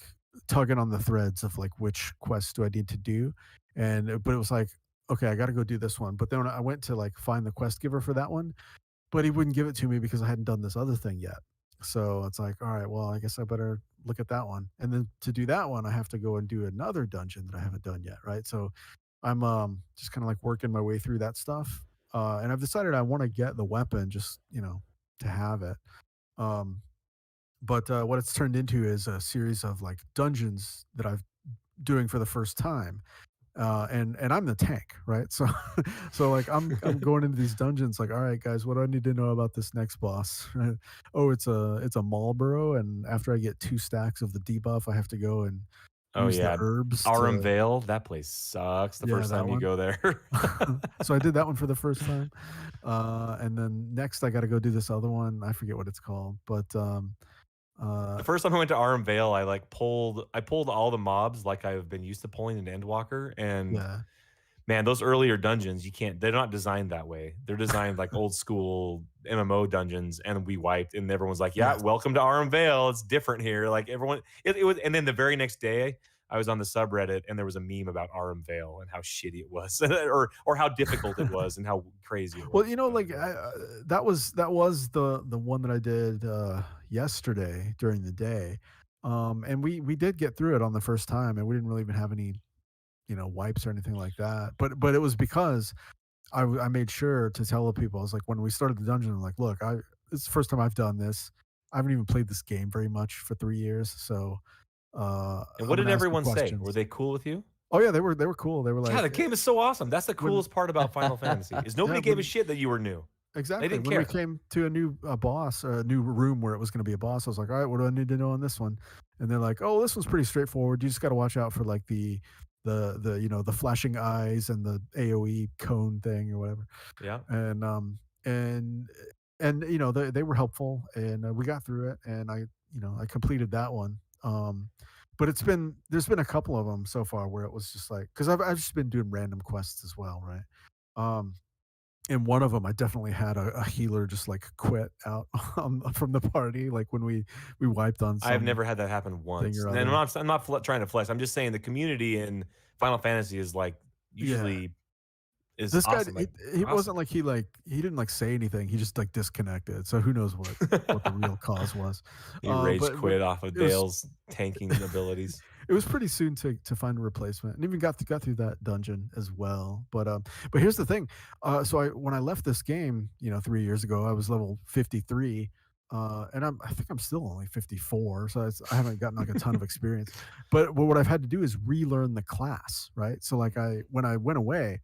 tugging on the threads of like which quests do I need to do. But it was like, okay, I got to go do this one. But then when I went to like find the quest giver for that one, but he wouldn't give it to me because I hadn't done this other thing yet. So it's like, all right, well, I guess I better look at that one. And then to do that one, I have to go and do another dungeon that I haven't done yet, right? So I'm just kind of like working my way through that stuff. And I've decided I want to get the weapon just, to have it. But what it's turned into is a series of like dungeons that I've doing for the first time. And I'm the tank, right? So so like I'm going into these dungeons like, all right, guys, what do I need to know about this next boss? Right? Oh, it's a Marlboro, and after I get 2 stacks of the debuff, I have to go and Oh use the yeah, herbs Aurum to Vale. That place sucks the yeah, first that time you one. go there. So I did that one for the first time. And then next I got to go do this other one. I forget what it's called, but The uh first time I went to Aurum Vale, I pulled all the mobs like I've been used to pulling in Endwalker, and yeah. man, those earlier dungeons, you can't. They're not designed that way. They're designed like old school MMO dungeons, and we wiped, and everyone's like, "Yeah, Yes. welcome to Aurum Vale. It's different here." Like everyone, it was. And then the very next day, I was on the subreddit, and there was a meme about Aurum Vale and how shitty it was, or how difficult it was, and how crazy it Well, was. you know, So, like that was the one that I did yesterday during the day, and we did get through it on the first time, and we didn't really even have any wipes or anything like that. But it was because I made sure to tell the people. I was like, when we started the dungeon, I'm like, look, this is the first time I've done this. I haven't even played this game very much for 3 years, so and what I'm did gonna ask you everyone say? Were questions. they cool with you? Oh yeah, they were cool. They were Yeah, like the game is so awesome. That's the when coolest part about Final Fantasy is yeah nobody gave a when shit that you were new. They exactly. didn't When we care. came to a new boss, a new room where it was going to be a boss, I was like, "All right, what do I need to know on this one?" And they're like, "Oh, this one's pretty straightforward. You just got to watch out for like the flashing eyes and the AOE cone thing or whatever." Yeah. And and they were helpful, and we got through it, and I completed that one. But there's been a couple of them so far where it was just like because I've just been doing random quests as well, right? Um, in one of them, I definitely had a healer just like quit out from the party, like when we wiped on I've some never had that happen thing once. or And other. I'm not trying to flex. I'm just saying the community in Final Fantasy is like Yeah, usually is this guy, awesome. Like he awesome. wasn't like he didn't like say anything. He just like disconnected. So who knows what the real cause was? He rage But quit off of it was Dale's tanking abilities. it was pretty soon to find a replacement, and even got through that dungeon as well. But here's the thing. So when I left this game, 3 years ago, I was level 53. And I think I'm still only 54, so I haven't gotten like a ton of experience. But what I've had to do is relearn the class, right? So like when I went away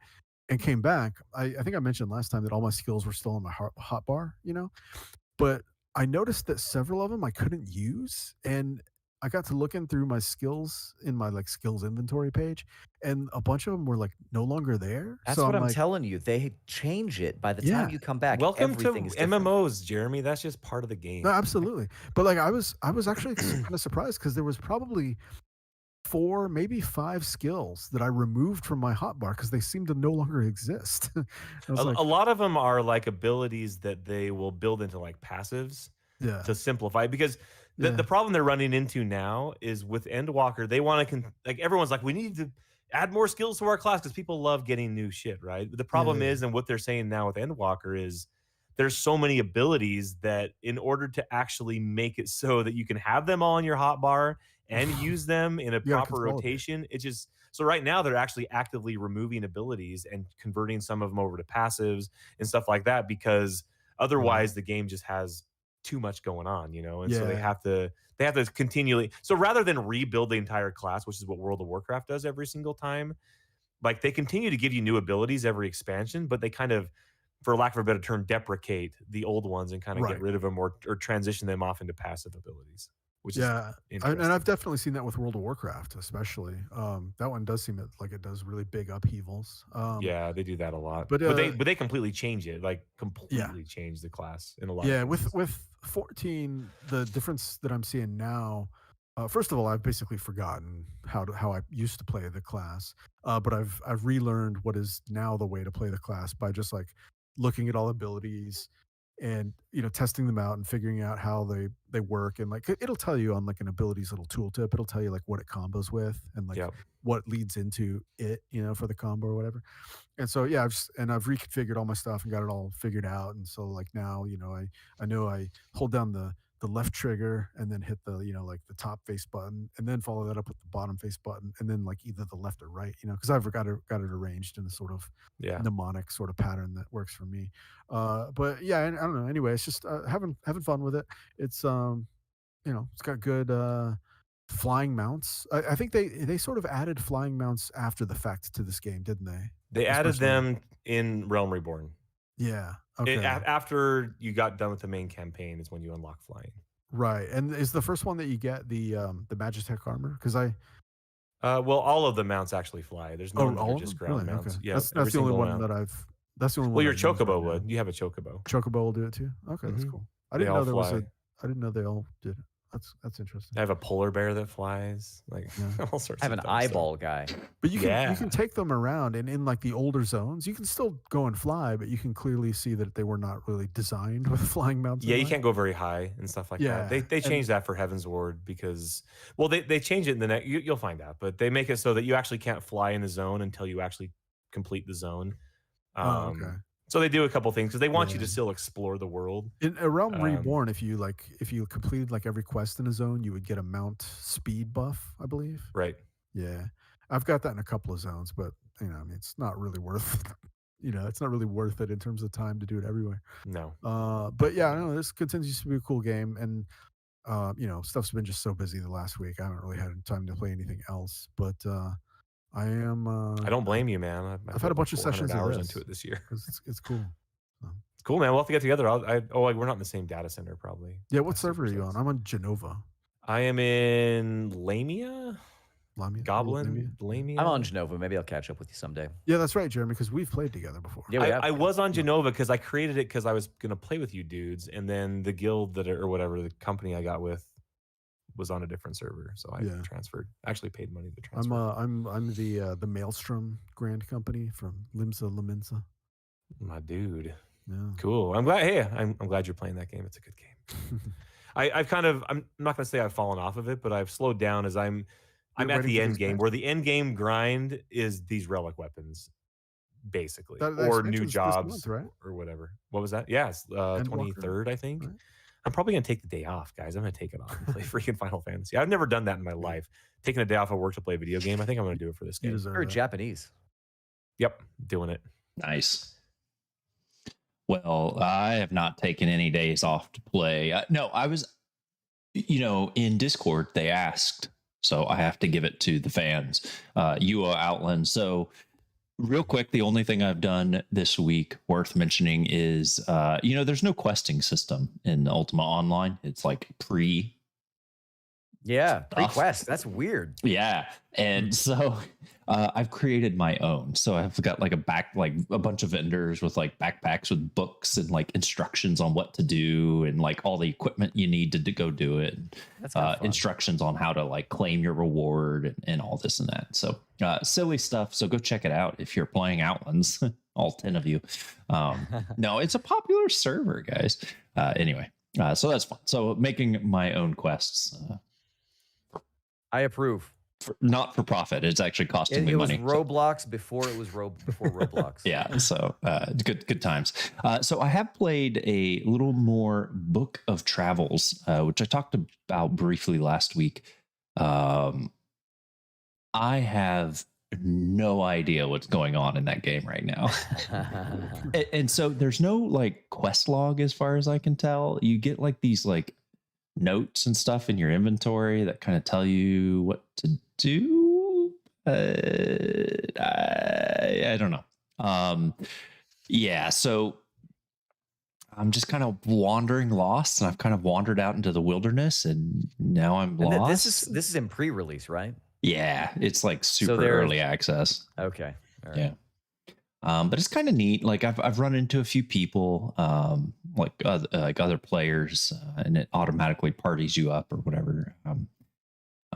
and came back, I think I mentioned last time that all my skills were still on my hot bar, but I noticed that several of them I couldn't use, and I got to looking through my skills in my, like, skills inventory page, and a bunch of them were, like, no longer there, That's so what I'm I'm like telling you. They change it. By the time yeah. you come back, Welcome everything to is different. MMOs, Jeremy. That's just part of the No, game. absolutely, but, like, I was actually kinda surprised because there was probably 4, maybe 5 skills that I removed from my hotbar because they seemed to no longer exist. I was like A lot of them are like abilities that they will build into like passives yeah, to simplify because the yeah, problem they're running into now is with Endwalker, they want to like everyone's like, we need to add more skills to our class because people love getting new shit, right? But the yeah, problem yeah, is, and what they're saying now with Endwalker is there's so many abilities that in order to actually make it so that you can have them all in your hotbar and yeah. use them in a You gotta proper consolidate. rotation, it's just so right now they're actually actively removing abilities and converting some of them over to passives and stuff like that because Right. otherwise the game just has too much going on, and so Yeah. they have to continually, so rather than rebuild the entire class, which is what World of Warcraft does every single time, like they continue to give you new abilities every expansion, but they kind of, for lack of a better term, deprecate the old ones and kind of get Right. rid of them or transition them off into passive abilities, which is Yeah, and I've interesting. definitely seen that with World of Warcraft, especially. That one does seem like it does really big upheavals. Yeah, they do that a lot, But but they completely change it, like yeah, completely change the class in a lot of yeah. With cases. with 14, the difference that I'm seeing now, first of all, I've basically forgotten how I used to play the class, but I've relearned what is now the way to play the class by just like looking at all abilities and testing them out and figuring out how they work, and like it'll tell you on like an abilities little tooltip, it'll tell you like what it combos with and like Yep. what leads into it, for the combo or whatever. And so yeah, I've reconfigured all my stuff and got it all figured out. And so like now, I know I hold down the left trigger and then hit the like the top face button and then follow that up with the bottom face button and then like either the left or right, because I've got it arranged in a sort of Yeah. mnemonic sort of pattern that works for me. But yeah, I don't know. Anyway, it's just having fun with it. It's it's got good flying mounts. I think they sort of added flying mounts after the fact to this game, didn't they? They This added first one. them in Realm Reborn. Yeah. Okay. After you got done with the main campaign is when you unlock flying. Right. And is the first one that you get the Magitech armor? Because I well, all of the mounts actually fly. There's no all of just them? ground Really? mounts. Okay. Yeah, That's every the only single one mount. that I've. That's the only Well, one. your I've used chocobo right now. would. You have a chocobo. Chocobo will do it too. Okay, that's Mhm. cool. I They didn't all know there was fly. I didn't know they all did it. That's interesting. I have a polar bear that flies. Like Yeah. all sorts. I have of an dumb stuff. eyeball guy. But you can Yeah. take them around, and in like the older zones, you can still go and fly, but you can clearly see that they were not really designed with flying mounts. Yeah, in you mind. can't go very high and stuff like Yeah, that. They and- changed that for Heaven's Ward because, well, they changed it in the next. You'll find out, but they make it so that you actually can't fly in the zone until you actually complete the zone. Oh, okay. So they do a couple things because they want you Yeah. to still explore the world. In a Realm Um, Reborn, if you completed like every quest in a zone, you would get a mount speed buff, I believe. Right. Yeah, I've got that in a couple of zones, but I mean, it's not really worth. It's not really worth it in terms of time to do it everywhere. No. But yeah, I don't know, this continues to be a cool game, and stuff's been just so busy the last week. I haven't really had time to play anything else. But I am. I don't blame you, man. I've had a bunch of 400 sessions of hours this. into it this year. It's cool. It's cool, man. We'll have to get together. We're not in the same data center, probably. Yeah, what That's server are super you on? sucks. I'm on Genova. I am in Lamia. Lamia? Goblin. Lamia. I'm on Genova. Maybe I'll catch up with you someday. Yeah, that's right, Jeremy, because we've played together before. Yeah, we have. I was on Genova because I created it because I was gonna play with you dudes, and then the guild or whatever the company I got with was on a different server, so I Yeah. transferred. Actually paid money to transfer. I'm the Maelstrom Grand Company from Limsa Laminsa. My dude. Yeah. Cool. I'm glad. Hey, I'm glad you're playing that game. It's a good game. I'm not gonna say I've fallen off of it, but I've slowed down as I'm You're at ready the for end these game guys. where the end game grind is these relic weapons, basically, That or new expansion's this jobs month, right? or whatever. What was that? Yes, Endwalker, 23rd, I think. right? I'm probably gonna take the day off, guys. I'm gonna take it off and play freaking Final Fantasy. I've never done that in my life. Taking a day off of work to play a video game. I think I'm gonna do it for this You game. deserve Very that. Japanese. Yep, doing it. Nice. Well, I have not taken any days off to play. No, I was, in Discord, they asked, so I have to give it to the fans. Outlands. So, real quick, the only thing I've done this week worth mentioning is, there's no questing system in Ultima Online. It's like pre. Yeah, Stuff. request. That's weird. Yeah. And so I've created my own. So I've got like a bunch of vendors with like backpacks with books and like instructions on what to do and like all the equipment you need to go do it. That's kind of fun. Instructions on how to like claim your reward and all this and that. So silly stuff. So go check it out if you're playing Outlands, all 10 of you. No, it's a popular server, guys. Anyway, so that's fun. So making my own quests. I approve. Not for profit. It's actually costing me It was money. Roblox before it was before Roblox. Yeah, so good times. So I have played a little more Book of Travels, which I talked about briefly last week. I have no idea what's going on in that game right now. And so there's no like quest log as far as I can tell. You get like these like notes and stuff in your inventory that kind of tell you what to do. I don't know. Yeah, so I'm just kind of wandering lost, and I've kind of wandered out into the wilderness, and now I'm And lost. this is in pre-release, right? Yeah, it's like super they're- early access. Okay. All right. Yeah. But it's kind of neat. Like I've run into a few people, like other players, and it automatically parties you up or whatever.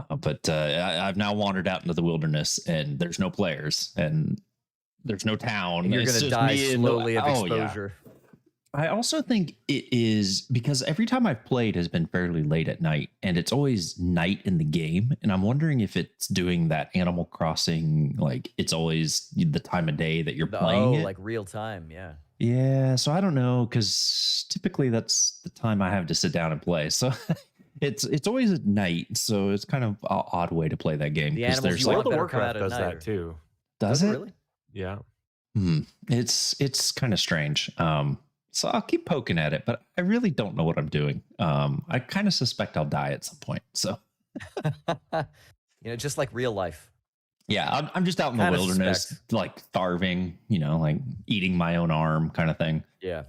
But I've now wandered out into the wilderness, and there's no players, and there's no town. And you're It's going to just die me and slowly of oh, yeah. exposure. I also think it is because every time I've played has been fairly late at night, and it's always night in the game. And I'm wondering if it's doing that Animal Crossing, like it's always the time of day that you're playing it. Like real time. Yeah. Yeah, so I don't know, because typically that's the time I have to sit down and play. So it's always at night, so it's kind of an odd way to play that game. The 'cause animals there's you like, want World of better come out Warcraft at does night, that or- too. does it? Really? Yeah. It's kind of strange. So I'll keep poking at it, but I really don't know what I'm doing. I kind of suspect I'll die at some point. So Just like real life. yeah, I'm just out in the Kinda wilderness, suspect. like starving, like eating my own arm kind of thing. Yeah.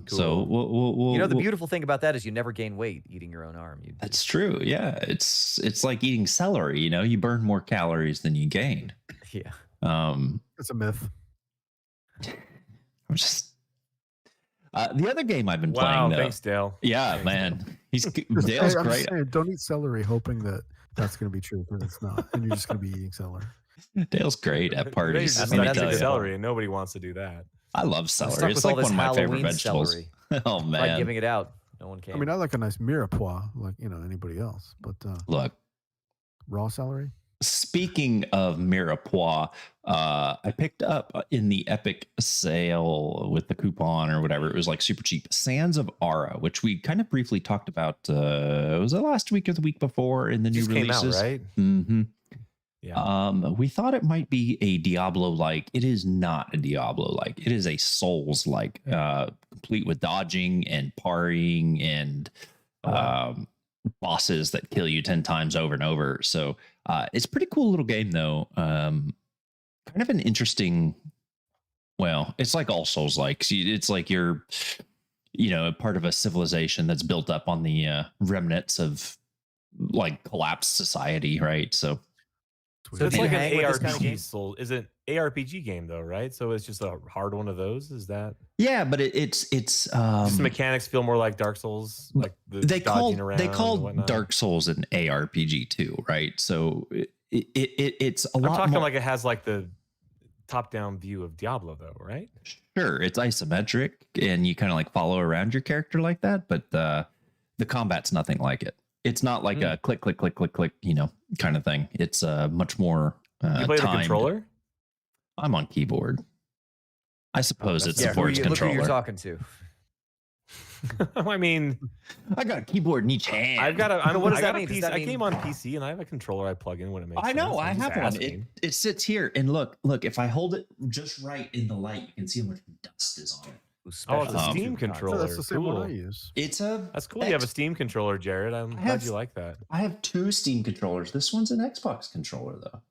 So we'll The beautiful thing about that is you never gain weight eating your own arm. That's true. Yeah, it's like eating celery. You burn more calories than you gain. Yeah. It's a myth. I'm just the other game I've been Wow, playing. Though, thanks, Dale. yeah, Thanks, man, Just- Dale's I'm great. saying, don't eat celery hoping that that's going to be true because it's not, and you're just going to be eating celery. Dale's great at parties. Just I mean, let me that's a tell good you. celery, and nobody wants to do that. I love I'm celery. stuck It's with all like this one of my favorite Halloween vegetables. celery. Oh Tried man, giving it out. No one came. I mean, I like a nice mirepoix, like anybody else, but look. raw celery. Speaking of mirepoix, I picked up in the Epic sale with the coupon or whatever. It was like super cheap. Sands of Ara, which we kind of briefly talked about. Was it last week or the week before in the new Just came out, releases? right? Mm-hmm. Yeah. We thought it might be a Diablo-like. It is not a Diablo-like. It is a Souls-like, complete with dodging and parrying and bosses that kill you 10 times over and over. So it's a pretty cool little game, though. Kind of an interesting. Well, it's like all Souls-like. It's like you're, part of a civilization that's built up on the remnants of like collapsed society, right? So So it's do you like an hang with this ARPG kind of game? soul. Is it ARPG game though, right? So it's just a hard one of those. Is that yeah, but it's just the mechanics feel more like Dark Souls, like the they dodging called around they and called whatnot? Dark Souls an ARPG too, right? So it's a I'm lot talking more. like it has like the top-down view of Diablo, though, right? Sure, it's isometric and you kind of like follow around your character like that, but the combat's nothing like it. It's not like a click, click, click, click, click, kind of thing. It's much more. You play the timed. controller? I'm on keyboard. I suppose it Yeah, supports Look who controller. you're talking to. I mean, I got a keyboard in each hand. I've got a. I'm, what does I that got a mean? Does PC. that I mean- came on PC and I have a controller I plug in when it makes. I know. sense. I I'm just have one. asking. It sits here, and look. If I hold it just right in the light, you can see how much dust is on it. Oh, it's a Um, Steam So controller. that's the same one I Cool. use. It's a. That's cool. You have a Steam controller, Jared. I'm glad have- you like that. I have two Steam controllers. This one's an Xbox controller, though.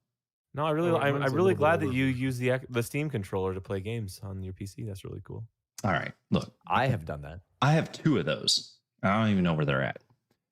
No, I really, Oh, I'm mine's a really little bit glad that older. you use the Steam controller to play games on your PC. That's really cool. All right, look. I have done that. I have two of those. I don't even know where they're at.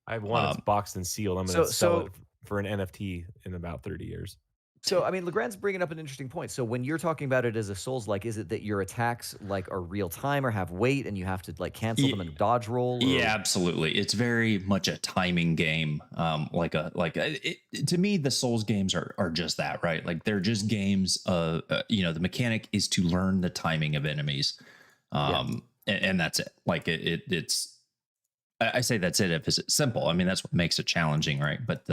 I have one. It's boxed and sealed. I'm going to So- sell so- it for an NFT in about 30 years. So, I mean, LeGrande's bringing up an interesting point. So, when you're talking about it as a Souls-like, is it that your attacks are real time or have weight, and you have to cancel them and dodge roll? Or? Yeah, absolutely. It's very much a timing game. To me, the Souls games are just that, right? Like they're just games. The mechanic is to learn the timing of enemies, and that's it. Like it's. I say that's it if it's simple. I mean, that's what makes it challenging, right? But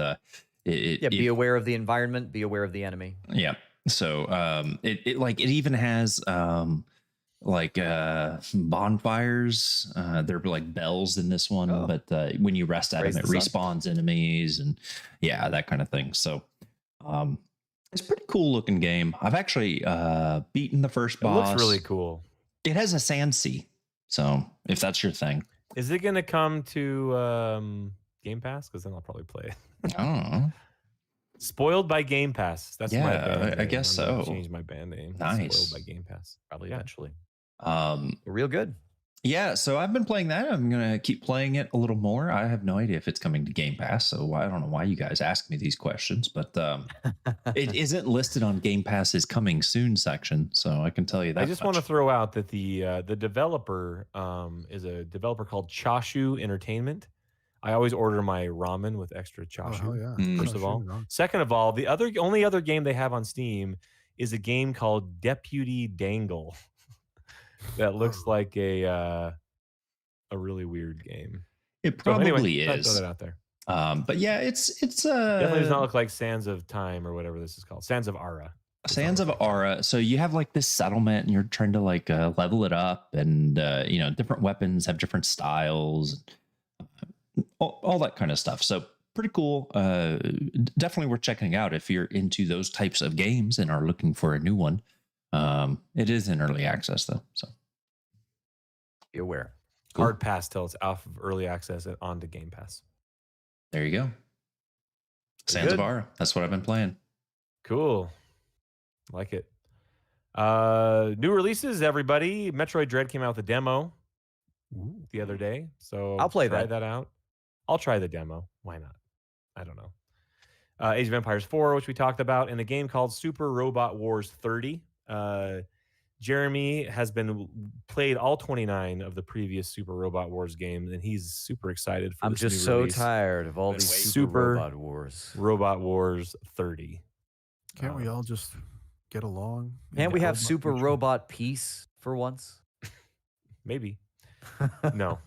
be aware of the environment, be aware of the enemy. Yeah. So it even has bonfires. They're like bells in this one, but when you rest at Praise them, it the sun. respawns enemies and that kind of thing. So it's a pretty cool looking game. I've actually beaten the first It boss. looks really cool. It has a sand sea. So if that's your thing, Is it going to come to Game Pass? Because then I'll probably play it. I don't know. Spoiled by Game Pass. That's my Yeah, band I name. guess I'm gonna so. Change my band name. Nice. Spoiled by Game Pass. Probably Yeah. eventually. Um, Real good. Yeah, so I've been playing that. I'm gonna keep playing it a little more. I have no idea if it's coming to Game Pass, so I don't know why you guys ask me these questions, but it isn't listed on Game Pass's coming soon section, so I can tell you that. I just want to throw out that the developer is a developer called Chashu Entertainment. I always order my ramen with extra Oh, chashu. hell yeah. Mm. First of all, Chashu, second of all, the only other game they have on Steam is a game called Deputy Dangle that looks like a really weird game. It So probably anyway, I'll is. throw that out there. But yeah, it's Definitely does not look like Sands of Time or whatever this is called. Sands of Ara. Sands of Ara. So you have like this settlement and you're trying to level it up, and different weapons have different styles, all that kind of stuff. So pretty cool. Definitely worth checking out if you're into those types of games and are looking for a new one. It is in early access though. So Be aware. Cool. Hard pass till it's off of early access and onto Game Pass. There you go. Pretty good. Zanzibar. That's what I've been playing. Cool. Like it. New releases, everybody. Metroid Dread came out with a demo the other day. So I'll play try that. that out. I'll try the demo. Why not? I don't know. Age of Empires 4, which we talked about, and a game called Super Robot Wars 30. Jeremy has played all 29 of the previous Super Robot Wars games, and he's super excited for I'm this just new so release. tired of all Been these waiting. Super Robot Wars. Robot Wars 30. Can't we all just get along? Can't we have Robot Super future? Robot Peace for once? Maybe. No.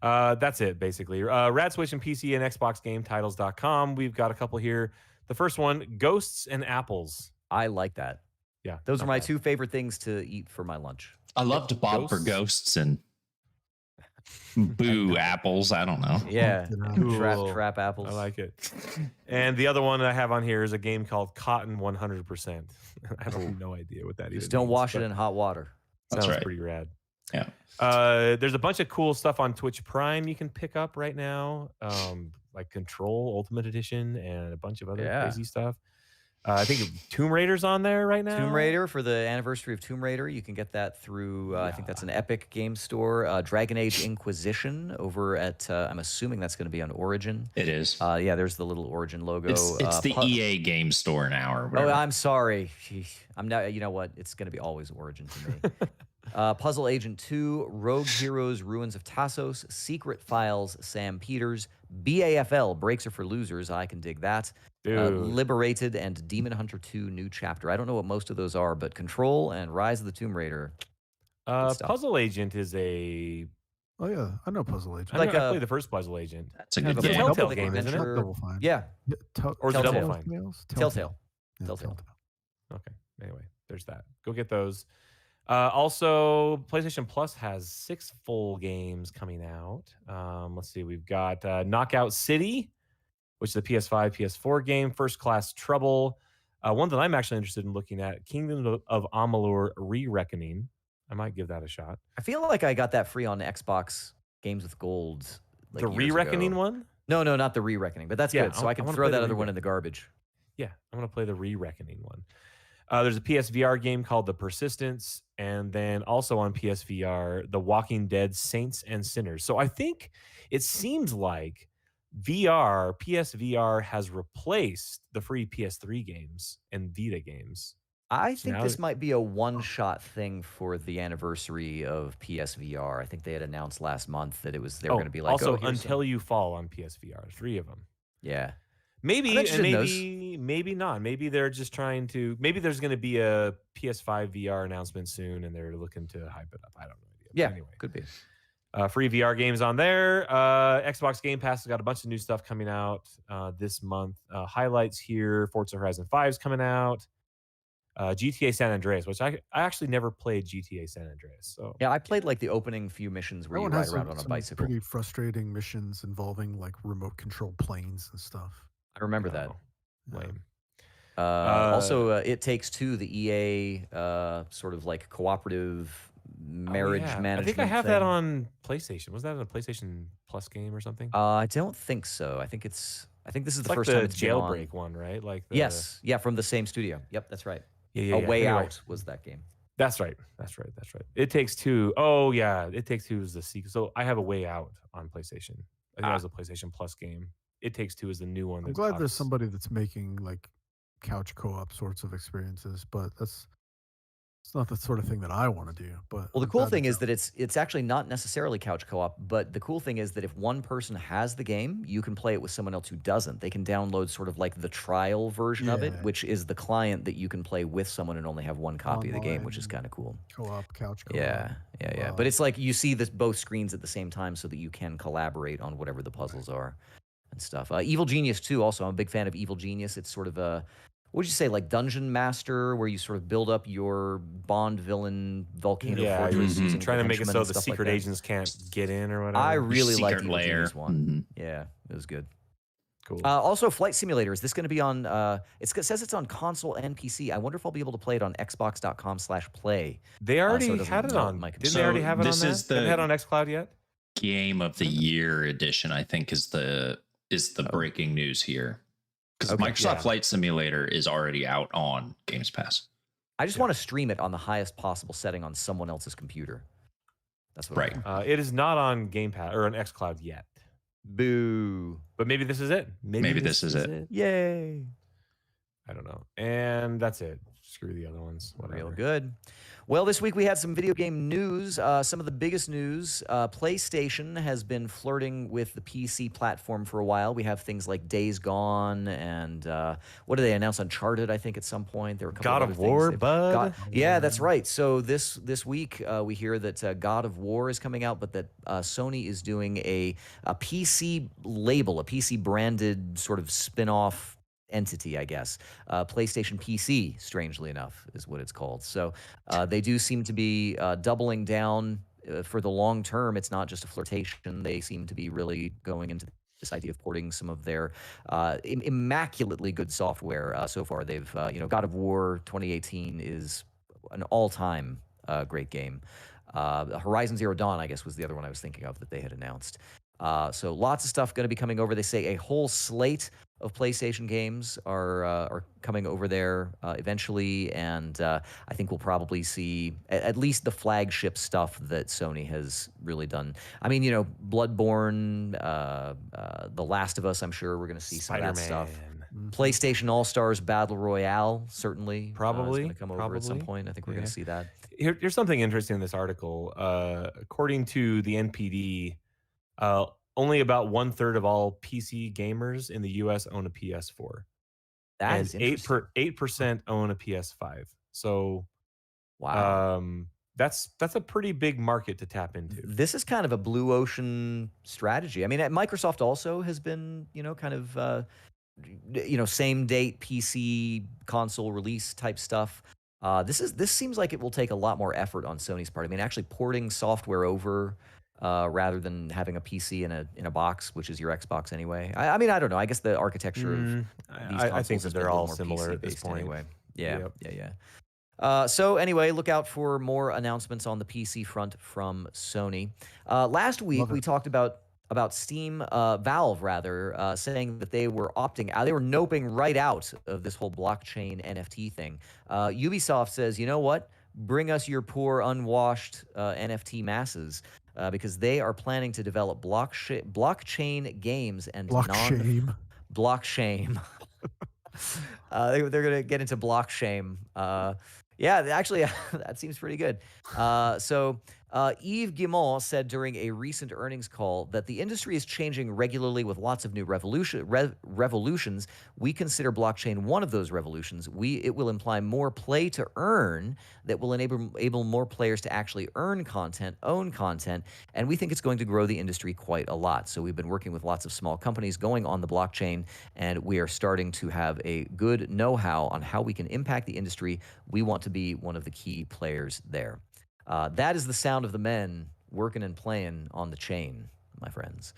That's it, basically. Rad Switch and PC and Xbox Game Titles.com. We've got a couple here. The first one, Ghosts and Apples. I like that. Yeah. Those are not my bad. two favorite things to eat for my lunch. I love to bob for ghosts and boo apples. I don't know. Yeah. Cool. Trap apples. I like it. And the other one I have on here is a game called Cotton 100%. I have no idea what that is. Just don't wash it in hot water. That's Sounds right. pretty rad. Yeah. There's a bunch of cool stuff on Twitch Prime you can pick up right now, like Control Ultimate Edition and a bunch of other crazy stuff. I think Tomb Raider's on there right now. Tomb Raider for the anniversary of Tomb Raider. You can get that through, I think that's an Epic game store. Dragon Age Inquisition over at, I'm assuming that's going to be on Origin. It is. Yeah, there's the little Origin logo. It's the EA game store now or whatever. Oh, I'm sorry. I'm not, you know what? It's going to be always Origin to me. Puzzle Agent 2, Rogue Heroes, Ruins of Tassos, Secret Files, Sam Peters, BAFL, Breaks Are for Losers, I can dig that. Liberated and Demon Hunter 2 New Chapter. I don't know what most of those are, but Control and Rise of the Tomb Raider. Puzzle Agent is a... Oh, yeah. I know Puzzle Agent. I played the first Puzzle Agent. That's a good It's a game. Telltale Like game, isn't it? adventure- Double Fine. Yeah, Or is it Telltale. Double Fine? Telltale. Yeah, Telltale. Okay. Anyway, there's that. Go get those. Also, PlayStation Plus has 6 full games coming out. Let's see. We've got Knockout City, which is a PS5, PS4 game. First Class Trouble. One that I'm actually interested in looking at, Kingdom of Amalur Re-Reckoning. I might give that a shot. I feel like I got that free on Xbox Games with Gold. Like the years Re-Reckoning ago. one? No, not the Re-Reckoning, but that's Yeah, good. So I can wanna throw play that the other one in the garbage. Yeah, I'm going to play the Re-Reckoning one. There's a PSVR game called The Persistence, and then also on PSVR, The Walking Dead Saints and Sinners. So I think it seems like PSVR has replaced the free PS3 games and Vita games. I So think now this might be a one-shot thing for the anniversary of PSVR. I think they had announced last month that they were going to be like, also oh, here's Until some... You Fall on PSVR, 3 of them. Yeah. Maybe, I'm and interested in maybe not. Maybe they're just trying to. Maybe there's going to be a PS5 VR announcement soon, and they're looking to hype it up. I don't know. Yeah, anyway, could be. free VR games on there. Xbox Game Pass has got a bunch of new stuff coming out this month. Highlights here: Forza Horizon 5 is coming out. GTA San Andreas, which I actually never played GTA San Andreas. So Yeah, I played like the opening few missions where That you one ride has around on a some bicycle. pretty frustrating missions involving like remote control planes and stuff. I remember that. No, lame. Also, It Takes Two, the EA sort of like cooperative marriage management. I think I have that thing. on PlayStation. Was that a PlayStation Plus game or something? I don't think so. I think this is It's the like first the time it's been on. jailbreak one, right? Like the, Yes, yeah, from the same studio. Yep, that's right. yeah. A Way Anyway, Out was that game. That's right. It Takes Two. Oh yeah, It Takes Two is the sequel. So I have A Way Out on PlayStation. I think that was a PlayStation Plus game. It Takes Two is the new one. I'm glad there's somebody that's making like couch co-op sorts of experiences, but it's not the sort of thing that I want to do. But Well, the I'm cool glad thing it's is that it's actually not necessarily couch co-op, but the cool thing is that if one person has the game, you can play it with someone else who doesn't. They can download sort of like the trial version of it, Yeah. which is the client that you can play with someone and only have one copy of the game, which is Online. kind of cool. co-op, couch co-op. Yeah. Wow. But it's like you see both screens at the same time so that you can collaborate on whatever the puzzles are and stuff. Evil Genius 2 also. I'm a big fan of Evil Genius. It's sort of a, what would you say, like Dungeon Master, where you sort of build up your Bond villain volcano fortress using trying to make it henchmen so and the stuff like secret that. agents can't get in or whatever. I really liked Secret Evil lair. Genius 1. Mhm. Yeah, it was good. Cool. Also, Flight Simulator. Is this going to be on? It says it's on console and PC. I wonder if I'll be able to play it on Xbox.com/play. They so already it doesn't had it melt on. my Didn't computer. they already have it on this that? is They haven't had it the on XCloud yet? Game of the Year edition, I think, is the breaking news here. Because Okay, Microsoft Flight Simulator is already out on Games Pass. I just want to stream it on the highest possible setting on someone else's computer. That's what. Right. It is not on Game Pass or on XCloud yet. Boo. But maybe this is it. Maybe this is it. Yay. I don't know. And that's it. Screw the other ones. Whatever. Real good. Well, this week we had some video game news. Some of the biggest news. PlayStation has been flirting with the PC platform for a while. We have things like Days Gone and what did they announce? Uncharted, I think, at some point. There were a couple God of of other War, things. bud. Yeah, that's right. So this week we hear that God of War is coming out, but that Sony is doing a PC label, a PC branded sort of spin-off entity, I guess. PlayStation PC, strangely enough, is what it's called. So they do seem to be doubling down for the long term. It's not just a flirtation. They seem to be really going into this idea of porting some of their immaculately good software. So far, they've, God of War 2018 is an all-time great game. Horizon Zero Dawn, I guess, was the other one I was thinking of that they had announced. So lots of stuff going to be coming over. They say a whole slate of PlayStation games are coming over there eventually, and I think we'll probably see at least the flagship stuff that Sony has really done. I mean, Bloodborne, The Last of Us. I'm sure we're going to see some of that stuff. PlayStation All-Stars Battle Royale, certainly. Probably. Is going to come over at some point. I think we're going to see that. Here's something interesting in this article. According to the NPD, only about 1/3 of all PC gamers in the U.S. own a PS4. That is interesting. 8% own a PS5. So, wow, that's a pretty big market to tap into. This is kind of a blue ocean strategy. I mean, Microsoft also has been, kind of, same date PC console release type stuff. This seems like it will take a lot more effort on Sony's part. I mean, actually porting software over. Rather than having a PC in a box, which is your Xbox anyway. I mean, I don't know. I guess the architecture of these consoles I think that has they're been a little all more similar at this PC-based point. anyway. Yeah, Yep. yeah. So anyway, look out for more announcements on the PC front from Sony. Last week we talked about Steam, Valve rather, saying that they were opting out. They were noping right out of this whole blockchain NFT thing. Ubisoft says, you know what? Bring us your poor, unwashed NFT masses. Because they are planning to develop blockchain games and blockchain. They're going to get into blockchain. Yeah, actually, that seems pretty good. So Yves Guillemot said during a recent earnings call that the industry is changing regularly with lots of new revolutions. We consider blockchain one of those revolutions. It will imply more play to earn that will enable more players to actually earn content, own content, and we think it's going to grow the industry quite a lot. So we've been working with lots of small companies going on the blockchain, and we are starting to have a good know-how on how we can impact the industry. We want to be one of the key players there. That is the sound of the men working and playing on the chain, my friends.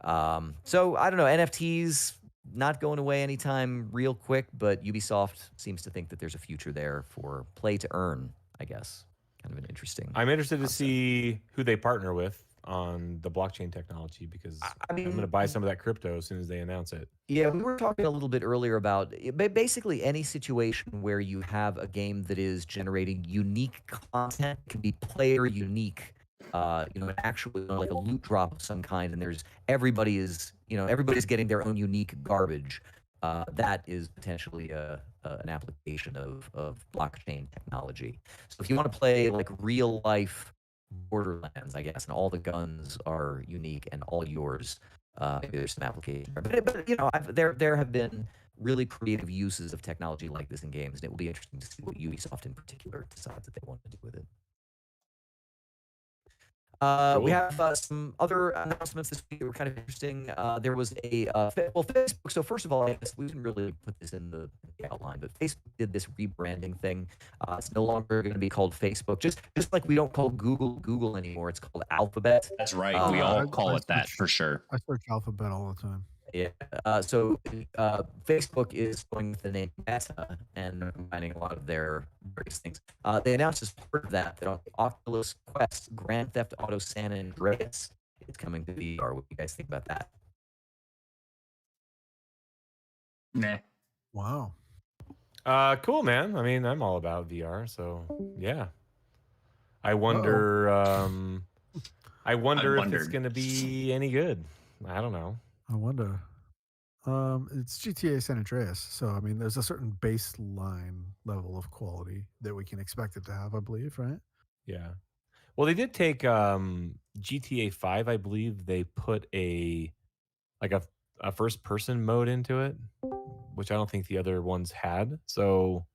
So I don't know, NFTs not going away anytime real quick, but Ubisoft seems to think that there's a future there for play to earn, I guess. Kind of an interesting. I'm interested to see who they partner with on the blockchain technology because I'm going to buy some of that crypto as soon as they announce it. Yeah, we were talking a little bit earlier about basically any situation where you have a game that is generating unique content, can be player unique, actually like a loot drop of some kind, and everybody's getting their own unique garbage. That is potentially an application of blockchain technology. So if you want to play like real life Borderlands, I guess, and all the guns are unique and all yours. Maybe there's some application, but there have been really creative uses of technology like this in games, and it will be interesting to see what Ubisoft in particular decides that they want to do with it. Cool. We have some other announcements this week that were kind of interesting. There was Facebook. So first of all, I guess we didn't really put this in the outline, but Facebook did this rebranding thing. It's no longer going to be called Facebook. Just like we don't call Google anymore. It's called Alphabet. That's right. We all call it that for sure. I search Alphabet all the time. Yeah. So Facebook is going with the name Meta and they're combining a lot of their various things. They announced as part of that on the Oculus Quest, Grand Theft Auto San Andreas is coming to VR. What do you guys think about that? Nah. Wow. Cool, man. I mean, I'm all about VR, so yeah. I Uh-oh. wonder. I wonder if it's wondered. going to be any good. I don't know. I wonder. It's GTA San Andreas, so I mean, there's a certain baseline level of quality that we can expect it to have, I believe, right? Yeah. Well, they did take GTA 5, I believe they put a first person mode into it, which I don't think the other ones had. So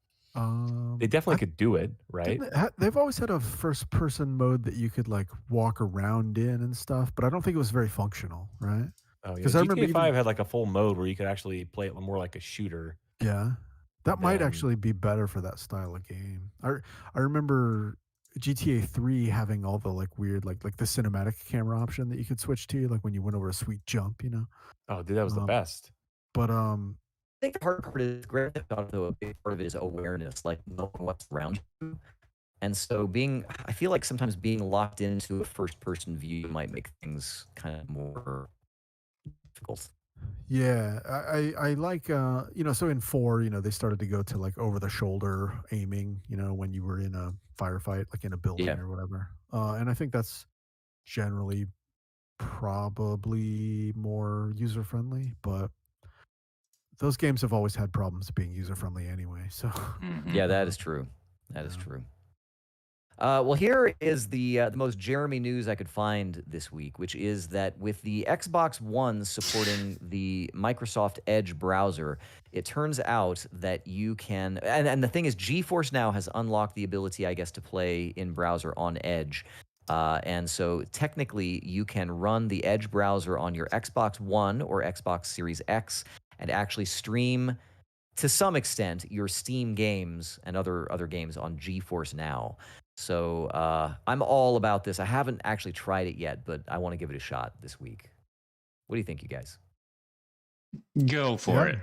they definitely could do it, right? They've always had a first person mode that you could like walk around in and stuff, but I don't think it was very functional, right? Oh, yeah. 'Cause I remember GTA 5 even- had like a full mode where you could actually play it more like a shooter. Yeah. That might Then- actually be better for that style of game. I remember GTA 3 having all the like weird like the cinematic camera option that you could switch to, like when you went over a sweet jump, you know. Oh, dude, that was the best. But I think the hard part is Grand Theft Auto, a big part of it is awareness, like knowing what's around you. And so I feel like sometimes being locked into a first person view might make things kind of more difficult. yeah, I like you know, so in 4, you know, they started to go to like over the shoulder aiming, you know, when you were in a firefight, like in a building Yeah. or whatever. And I think that's generally probably more user friendly, but those games have always had problems being user friendly anyway. So Yeah, that is true. That is true. Well, here is the most Jeremy news I could find this week, which is that with the Xbox One supporting the Microsoft Edge browser, it turns out that you can, and the thing is, GeForce Now has unlocked the ability, I guess, to play in browser on Edge. And so technically, you can run the Edge browser on your Xbox One or Xbox Series X and actually stream, to some extent, your Steam games and other games on GeForce Now. So I'm all about this. I haven't actually tried it yet, but I want to give it a shot this week. What do you think, you guys? Go for it.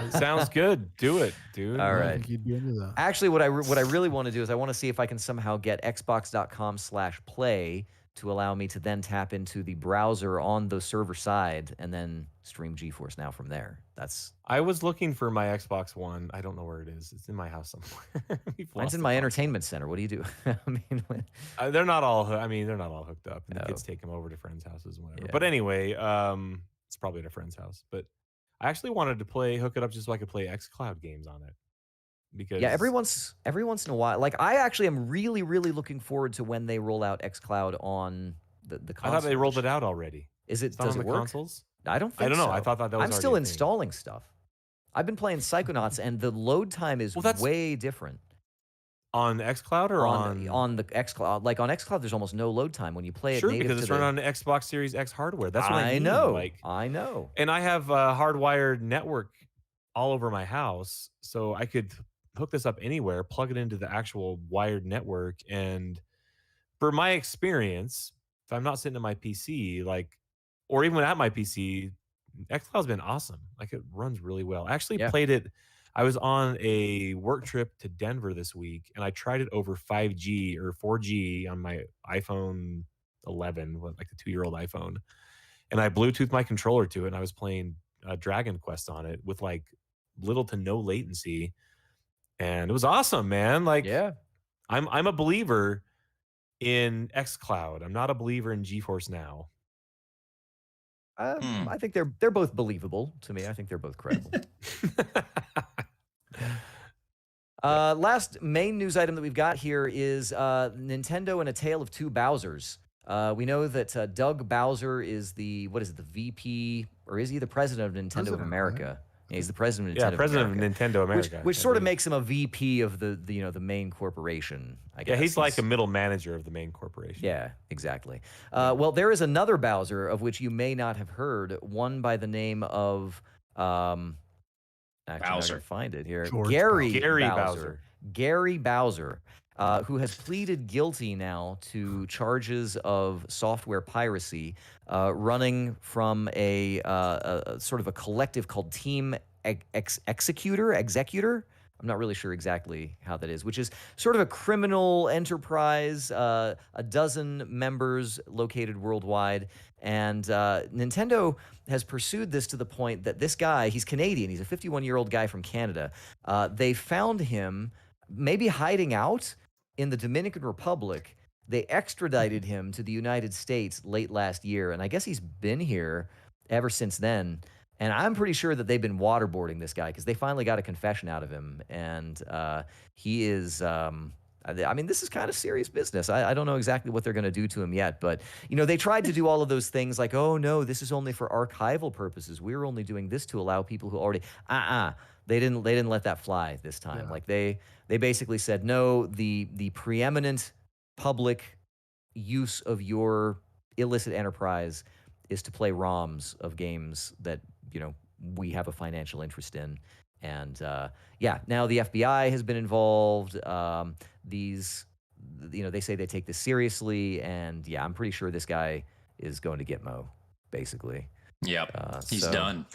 Sounds good. Do it, dude. All I right. think you'd be into that. Actually, what I really want to do is I want to see if I can somehow get xbox.com/play to allow me to then tap into the browser on the server side and then stream GeForce Now from there. I was looking for my Xbox One. I don't know where it is. It's in my house somewhere. Mine's in my entertainment center. What do you do? I mean, they're not all. I mean, they're not all hooked up. And the No. kids take them over to friends' houses and whatever. Yeah. But anyway, it's probably at a friend's house. But I actually wanted to hook it up just so I could play xCloud games on it. Because yeah, every once in a while. Like, I actually am really, really looking forward to when they roll out xCloud on the console. I thought they rolled it out already. Is it? It's not Does on it the work? consoles? I don't think I don't know. so. I thought that was I'm already still a thing. installing stuff. I've been playing Psychonauts, and the load time is way different. On xCloud or on the xCloud? Like on xCloud, there's almost no load time when you play it. Sure, native because it's to run on Xbox Series X hardware. That's what I mean. know. Like, I know. and I have a hardwired network all over my house, so I could hook this up anywhere, plug it into the actual wired network, and for my experience, if I'm not sitting at my PC, or even at my PC, xCloud's been awesome. Like, it runs really well. I actually played it. I was on a work trip to Denver this week, and I tried it over 5G or 4G on my iPhone 11, like the 2-year-old iPhone, and I Bluetoothed my controller to it, and I was playing Dragon Quest on it with like little to no latency, and it was awesome, man. Like, I'm a believer in xCloud. I'm not a believer in GeForce Now. I think they're both believable to me. I think they're both credible. Last main news item that we've got here is Nintendo and a tale of two Bowsers. We know that Doug Bowser is the VP, or is he the president of Nintendo of America? Yeah, he's the president of Nintendo. President of Nintendo America, which sort of makes him a VP of the main corporation, I guess. Yeah, he's like a middle manager of the main corporation. Yeah, exactly. Well, there is another Bowser of which you may not have heard, one by the name of actually, I'm Bowser. gonna find it here. George Gary Bowser. Bowser. Gary Bowser. who has pleaded guilty now to charges of software piracy, running from a sort of a collective called Team Executor. I'm not really sure exactly how that is, which is sort of a criminal enterprise, a dozen members located worldwide. And Nintendo has pursued this to the point that this guy, he's Canadian, he's a 51-year-old guy from Canada. They found him maybe hiding out in the Dominican Republic. They extradited him to the United States late last year, and I guess he's been here ever since then. And I'm pretty sure that they've been waterboarding this guy because they finally got a confession out of him. And he is, I mean, this is kind of serious business. I don't know exactly what they're going to do to him yet. But, you know, they tried to do all of those things like, oh, no, this is only for archival purposes. We're only doing this to allow people who already, They didn't let that fly this time. Yeah. Like they basically said, no, the preeminent public use of your illicit enterprise is to play ROMs of games that, you know, we have a financial interest in. And yeah, now the FBI has been involved. These, you know, they say they take this seriously. And yeah, I'm pretty sure this guy is going to get Mo, basically. Yep. He's so- done.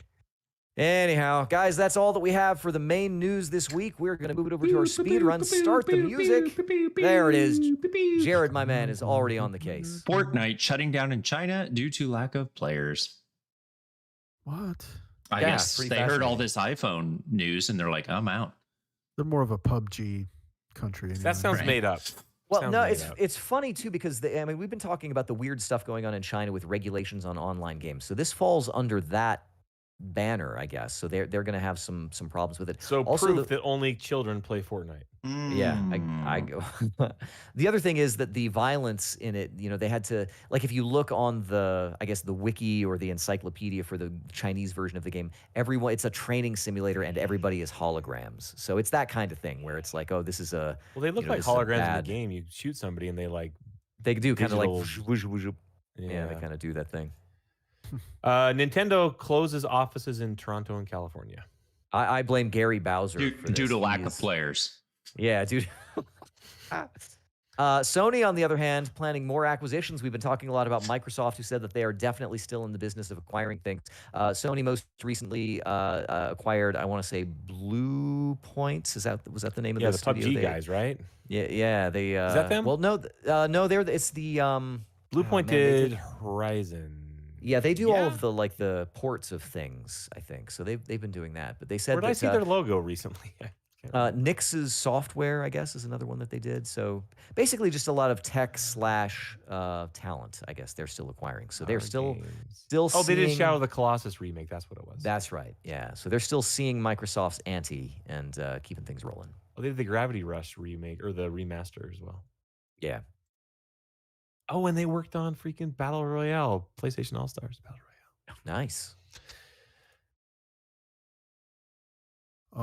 Anyhow, guys, that's all that we have for the main news this week. We're going to move it over to our speed run. Start the music. There it is. Jerod, my man, is already on the case. Fortnite shutting down in China due to lack of players. What? I Yeah, guess pretty they heard all fascinating. this iPhone news and they're like, I'm out. They're more of a PUBG country. Anyway. That sounds Right. made up. Well, Sounds no, made it's up. it's funny too because I mean we've been talking about the weird stuff going on in China with regulations on online games. So this falls under that banner, I guess. So they're going to have some problems with it. So Also, proof that only children play Fortnite. Yeah, I go. The other thing is that the violence in it, you know, they had to, like, if you look on the, I guess, the wiki or the encyclopedia for the Chinese version of the game, everyone, it's a training simulator and everybody is holograms. So it's that kind of thing where it's like, oh, this is a, Well, they look you know, like this is a holograms in bad- the game. You shoot somebody and they like, they do kind of like, digital- whoosh, whoosh, whoosh. yeah. Yeah, they kind of do that thing. Nintendo closes offices in Toronto and California. I blame Gary Bowser Due, for this. due to He lack of is- players. Yeah, dude. Sony, on the other hand, planning more acquisitions. We've been talking a lot about Microsoft, who said that they are definitely still in the business of acquiring things. Sony most recently acquired, I want to say, Blue Points. Was that the name of Yeah, the the PUBG studio? guys, right? Yeah. They. Is that them? Well, no, no. It's the. Blue Point man, they did Horizon. Yeah, they do all Yeah. of the ports of things. I think so. They've been doing that, but they said Where did I that, see their logo recently? I can't remember. Nix's software, I guess, is another one that they did. So basically, just a lot of tech / talent. I guess they're still acquiring. So they're Our still games. still. Oh, they did seeing- Shadow of the Colossus remake. That's what it was. That's right. Yeah. So they're still seeing Microsoft's ante and keeping things rolling. Oh, they did the Gravity Rush remake or the remaster as well. Yeah. Oh, and they worked on freaking Battle Royale, PlayStation All Stars Battle Royale. Nice.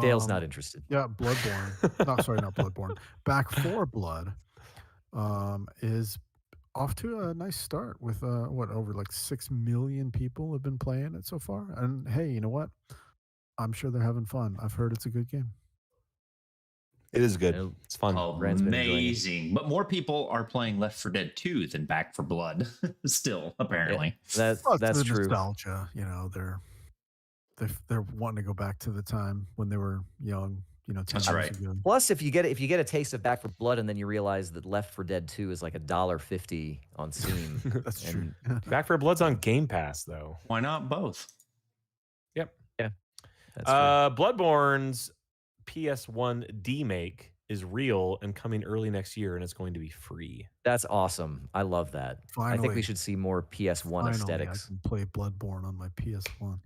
Dale's Um, not interested. Yeah, Bloodborne. No, sorry, not Bloodborne. Back 4 Blood is off to a nice start with over like 6 million people have been playing it so far. And hey, you know what? I'm sure they're having fun. I've heard it's a good game. It is good. Nope. It's fun. Brand's been enjoying it. Amazing. But more people are playing Left 4 Dead 2 than Back for Blood. Still, apparently. That's Well, it's the true. nostalgia, you know, they're wanting to go back to the time when they were young, you know, 10 That's years right. ago. Plus, if you get a taste of Back for Blood and then you realize that Left 4 Dead 2 is like $1.50 on Steam. That's true. and Back for Blood's on Game Pass though. Why not both? Yep. that's true. Bloodborne's PS1 demake is real and coming early next year, and it's going to be free. That's awesome. I love that. I think we Finally. should see more PS1 Finally, aesthetics. I can play Bloodborne on my PS1.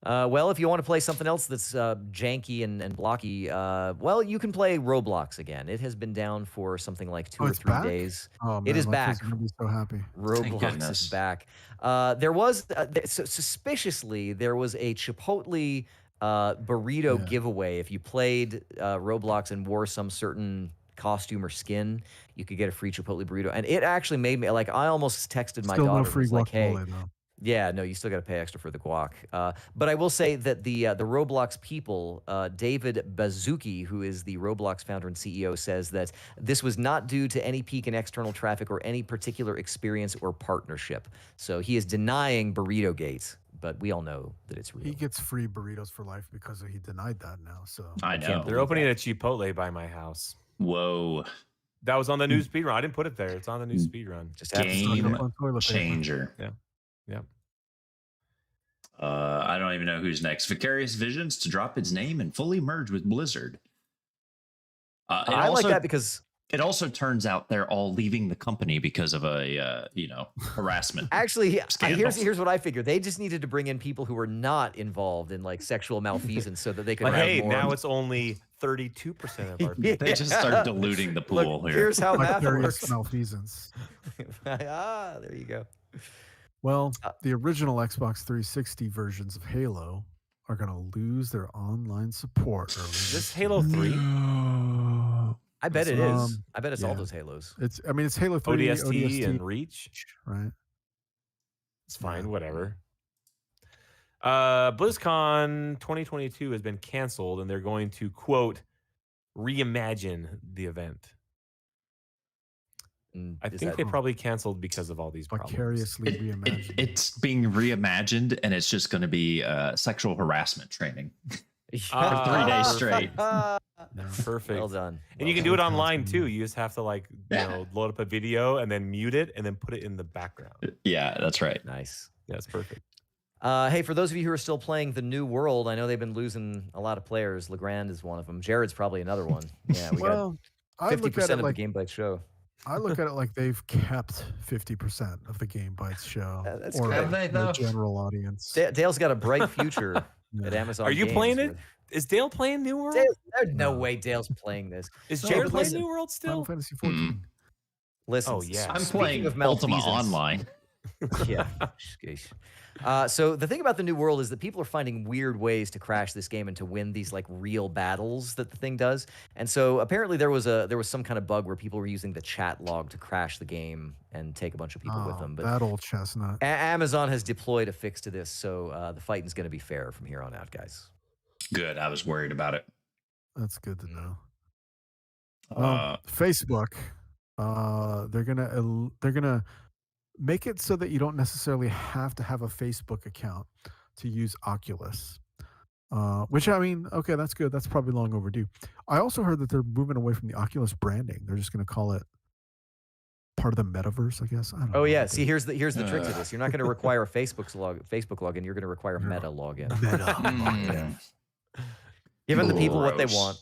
Well, if you want to play something else that's janky and blocky, well, you can play Roblox again. It has been down for something like 2 Oh, or it's 3 back? days. Oh, It is my kids back. are gonna be so happy. Roblox goodness. is back. There was suspiciously there was a Chipotle burrito Yeah. giveaway. If you played Roblox and wore some certain costume or skin, you could get a free Chipotle burrito. And it actually made me like I almost texted my Still daughter. no free and was like, hey, guacamole though. Yeah, no, you still got to pay extra for the guac. But I will say that the Roblox people, David Bazuki, who is the Roblox founder and CEO, says that this was not due to any peak in external traffic or any particular experience or partnership. So he is denying Burrito Gate, but we all know that it's real. He gets free burritos for life because he denied that now. So I know. They're opening a Chipotle by my house. Whoa. That was on the new speedrun. I didn't put it there. It's on the new speedrun. Just have to stock Game up on toilet paper. changer. Yeah. I don't even know who's next. Vicarious Visions to drop its name and fully merge with Blizzard. I like that because it also turns out they're all leaving the company because of a harassment. actually, Scandal. here's what I figure. They just needed to bring in people who were not involved in like sexual malfeasance so that they could But have hey, more. now it's only 32% of our people. They just start diluting the pool Look, here. here's how math Vicarious works. malfeasance. There you go. Well, the original Xbox 360 versions of Halo are going to lose their online support. Is this Halo 3? I bet it It's, is. I bet it's all yeah. those Halos. It's Halo 3, ODST and Reach? right? It's fine, Yeah. whatever. BlizzCon 2022 has been canceled, and they're going to, quote, reimagine the event. And I is think that- they probably canceled because of all these problems. Vicariously reimagined. It's being reimagined, and it's just going to be sexual harassment training. Ah, 3 days straight. Perfect. Well done. And you can do it online too. You just have to like, load up a video and then mute it and then put it in the background. Yeah, that's right. Nice. That's perfect. Hey, for those of you who are still playing the New World, I know they've been losing a lot of players. LeGrande is one of them. Jared's probably another one. Yeah, we Well, I got look 50% at of it like the Game Bytes show. I look at it like they've kept 50% of the Game Bytes show, That's or great. Have they, the though? general audience. Dale's got a bright future Yeah. at Amazon. Are you Games playing it? with- Is Dale playing New World? There's no No. way Dale's playing this. Is No, Jared but playing listen, New World Final still? Fantasy 14. Listen, Oh, yeah. I'm speaking playing of Ultima malfeasance- Online. Yeah. Sheesh. So the thing about the New World is that people are finding weird ways to crash this game and to win these like real battles that the thing does. And so apparently there was some kind of bug where people were using the chat log to crash the game and take a bunch of people with Oh, them. But that old chestnut. Amazon has deployed a fix to this, so the fighting's going to be fair from here on out, guys. Good. I was worried about it. That's good to know. Uh, Facebook, they're gonna make it so that you don't necessarily have to have a Facebook account to use Oculus. Which I mean, okay, that's good. That's probably long overdue. I also heard that they're moving away from the Oculus branding. They're just going to call it part of the metaverse, I guess. I don't know. Oh yeah, see here's the trick to Uh. this. You're not going to require a Facebook login. You're going to require Yeah. Meta login. Meta. mm. Giving the people what they Gross. want.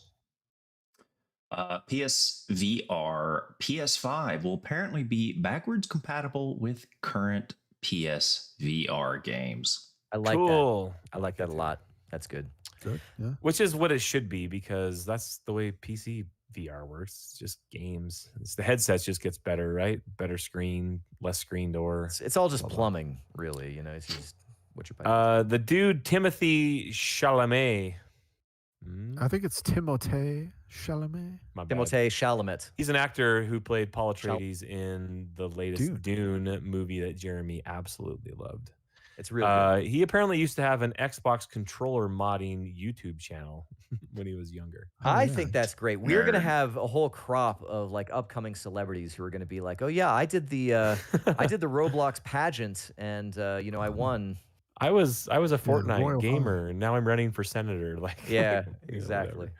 PSVR PS5 will apparently be backwards compatible with current PSVR games. I like that. Cool. I like that a lot. That's good. Good. Yeah. Which is what it should be because that's the way PC VR works. It's just games. The headsets just gets better, right? Better screen, less screen door. It's all just Blah, blah. plumbing, really. You know, it's just what you're buying. The dude Timothy Chalamet. I think it's Timothée Chalamet. My bad. Timothée Chalamet. He's an actor who played Paul Atreides in the latest Dune. Dune movie that Jeremy absolutely loved. It's really good. He apparently used to have an Xbox controller modding YouTube channel when he was younger. Oh, I yeah. think that's great. We're gonna Nerd. have a whole crop of like upcoming celebrities who are gonna be like, "Oh yeah, I did the Roblox pageant, and you know I won." I was a the Fortnite Royal gamer, and now I'm running for senator. Like, Yeah, you know, exactly. whatever.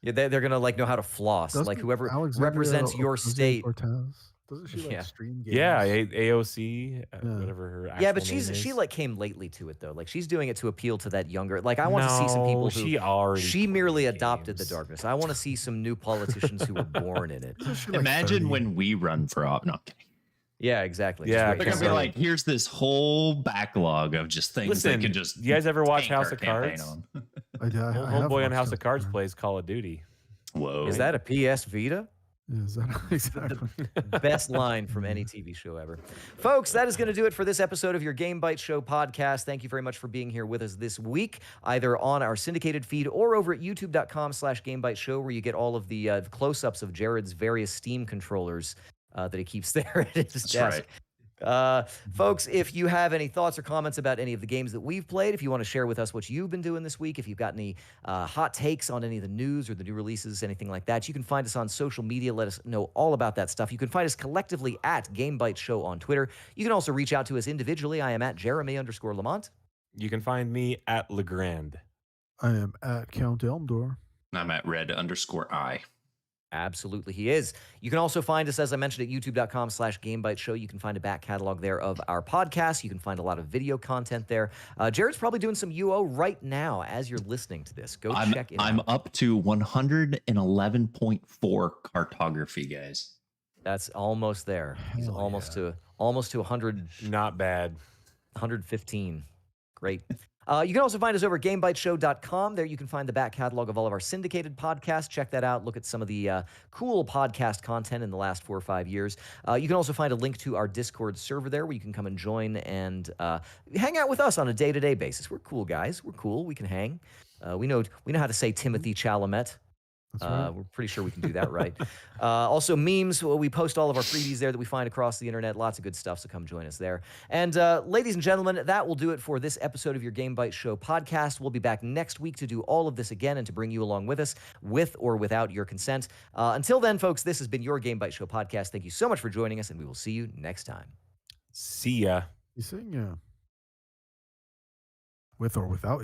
Yeah, they're gonna like know how to floss. Like Doesn't whoever Alexandria represents your state. Ocasio-Cortez, doesn't she like Yeah. stream games? Yeah, AOC, Yeah. whatever her. Yeah, actual but name she is. like came lately to it though. Like she's doing it to appeal to that younger. Like I want to see some people No, who she already. she merely played adopted the games. darkness. I want to see some new politicians who were born in it. Isn't she, like, Imagine 30? when we run for op. No, I'm kidding. Yeah, exactly. Yeah, wait. They're gonna be So- like, here's this whole backlog of just things Listen, they can just. you guys ever watch tank House our of campaign Cards? on. I have Homeboy on watched House it. of Cards plays Call of Duty. Whoa. Is that a PS Vita? Yeah, is that exactly? Best line from any TV show ever. Folks, that is going to do it for this episode of your Game Bytes Show podcast. Thank you very much for being here with us this week, either on our syndicated feed or over at youtube.com/GameBytesShow, where you get all of the close-ups of Jared's various Steam controllers that he keeps there at his That's desk. right. Folks, if you have any thoughts or comments about any of the games that we've played, if you want to share with us what you've been doing this week, if you've got any hot takes on any of the news or the new releases, anything like that, you can find us on social media. Let us know all about that stuff. You can find us collectively at Game Bytes Show on Twitter. You can also reach out to us individually. I am at Jeremy_Lamont. You can find me at LeGrande. I am at Count Elmdor. I'm at red_I. Absolutely, he is. You can also find us, as I mentioned, at youtube.com/GameByteShow. You can find a back catalog there of our podcast. You can find a lot of video content there. Jared's probably doing some UO right now as you're listening to this. Go check it out. I'm up to 111.4 cartography, guys. That's almost there. He's Hell almost yeah. to 100, Not bad. 115. Great. You can also find us over at GameByteShow.com. There you can find the back catalog of all of our syndicated podcasts. Check that out. Look at some of the cool podcast content in the last 4 or 5 years. You can also find a link to our Discord server there where you can come and join and hang out with us on a day-to-day basis. We're cool guys. We're cool. We can hang. We know how to say Timothy Chalamet. That's right. We're pretty sure we can do that right. Also, memes. Well, we post all of our freebies there that we find across the internet. Lots of good stuff, so come join us there. And ladies and gentlemen, that will do it for this episode of your Game Bytes Show podcast. We'll be back next week to do all of this again and to bring you along with us, with or without your consent. Until then, folks, this has been your Game Bytes Show podcast. Thank you so much for joining us, and we will see you next time. See ya. You sing, yeah. With or without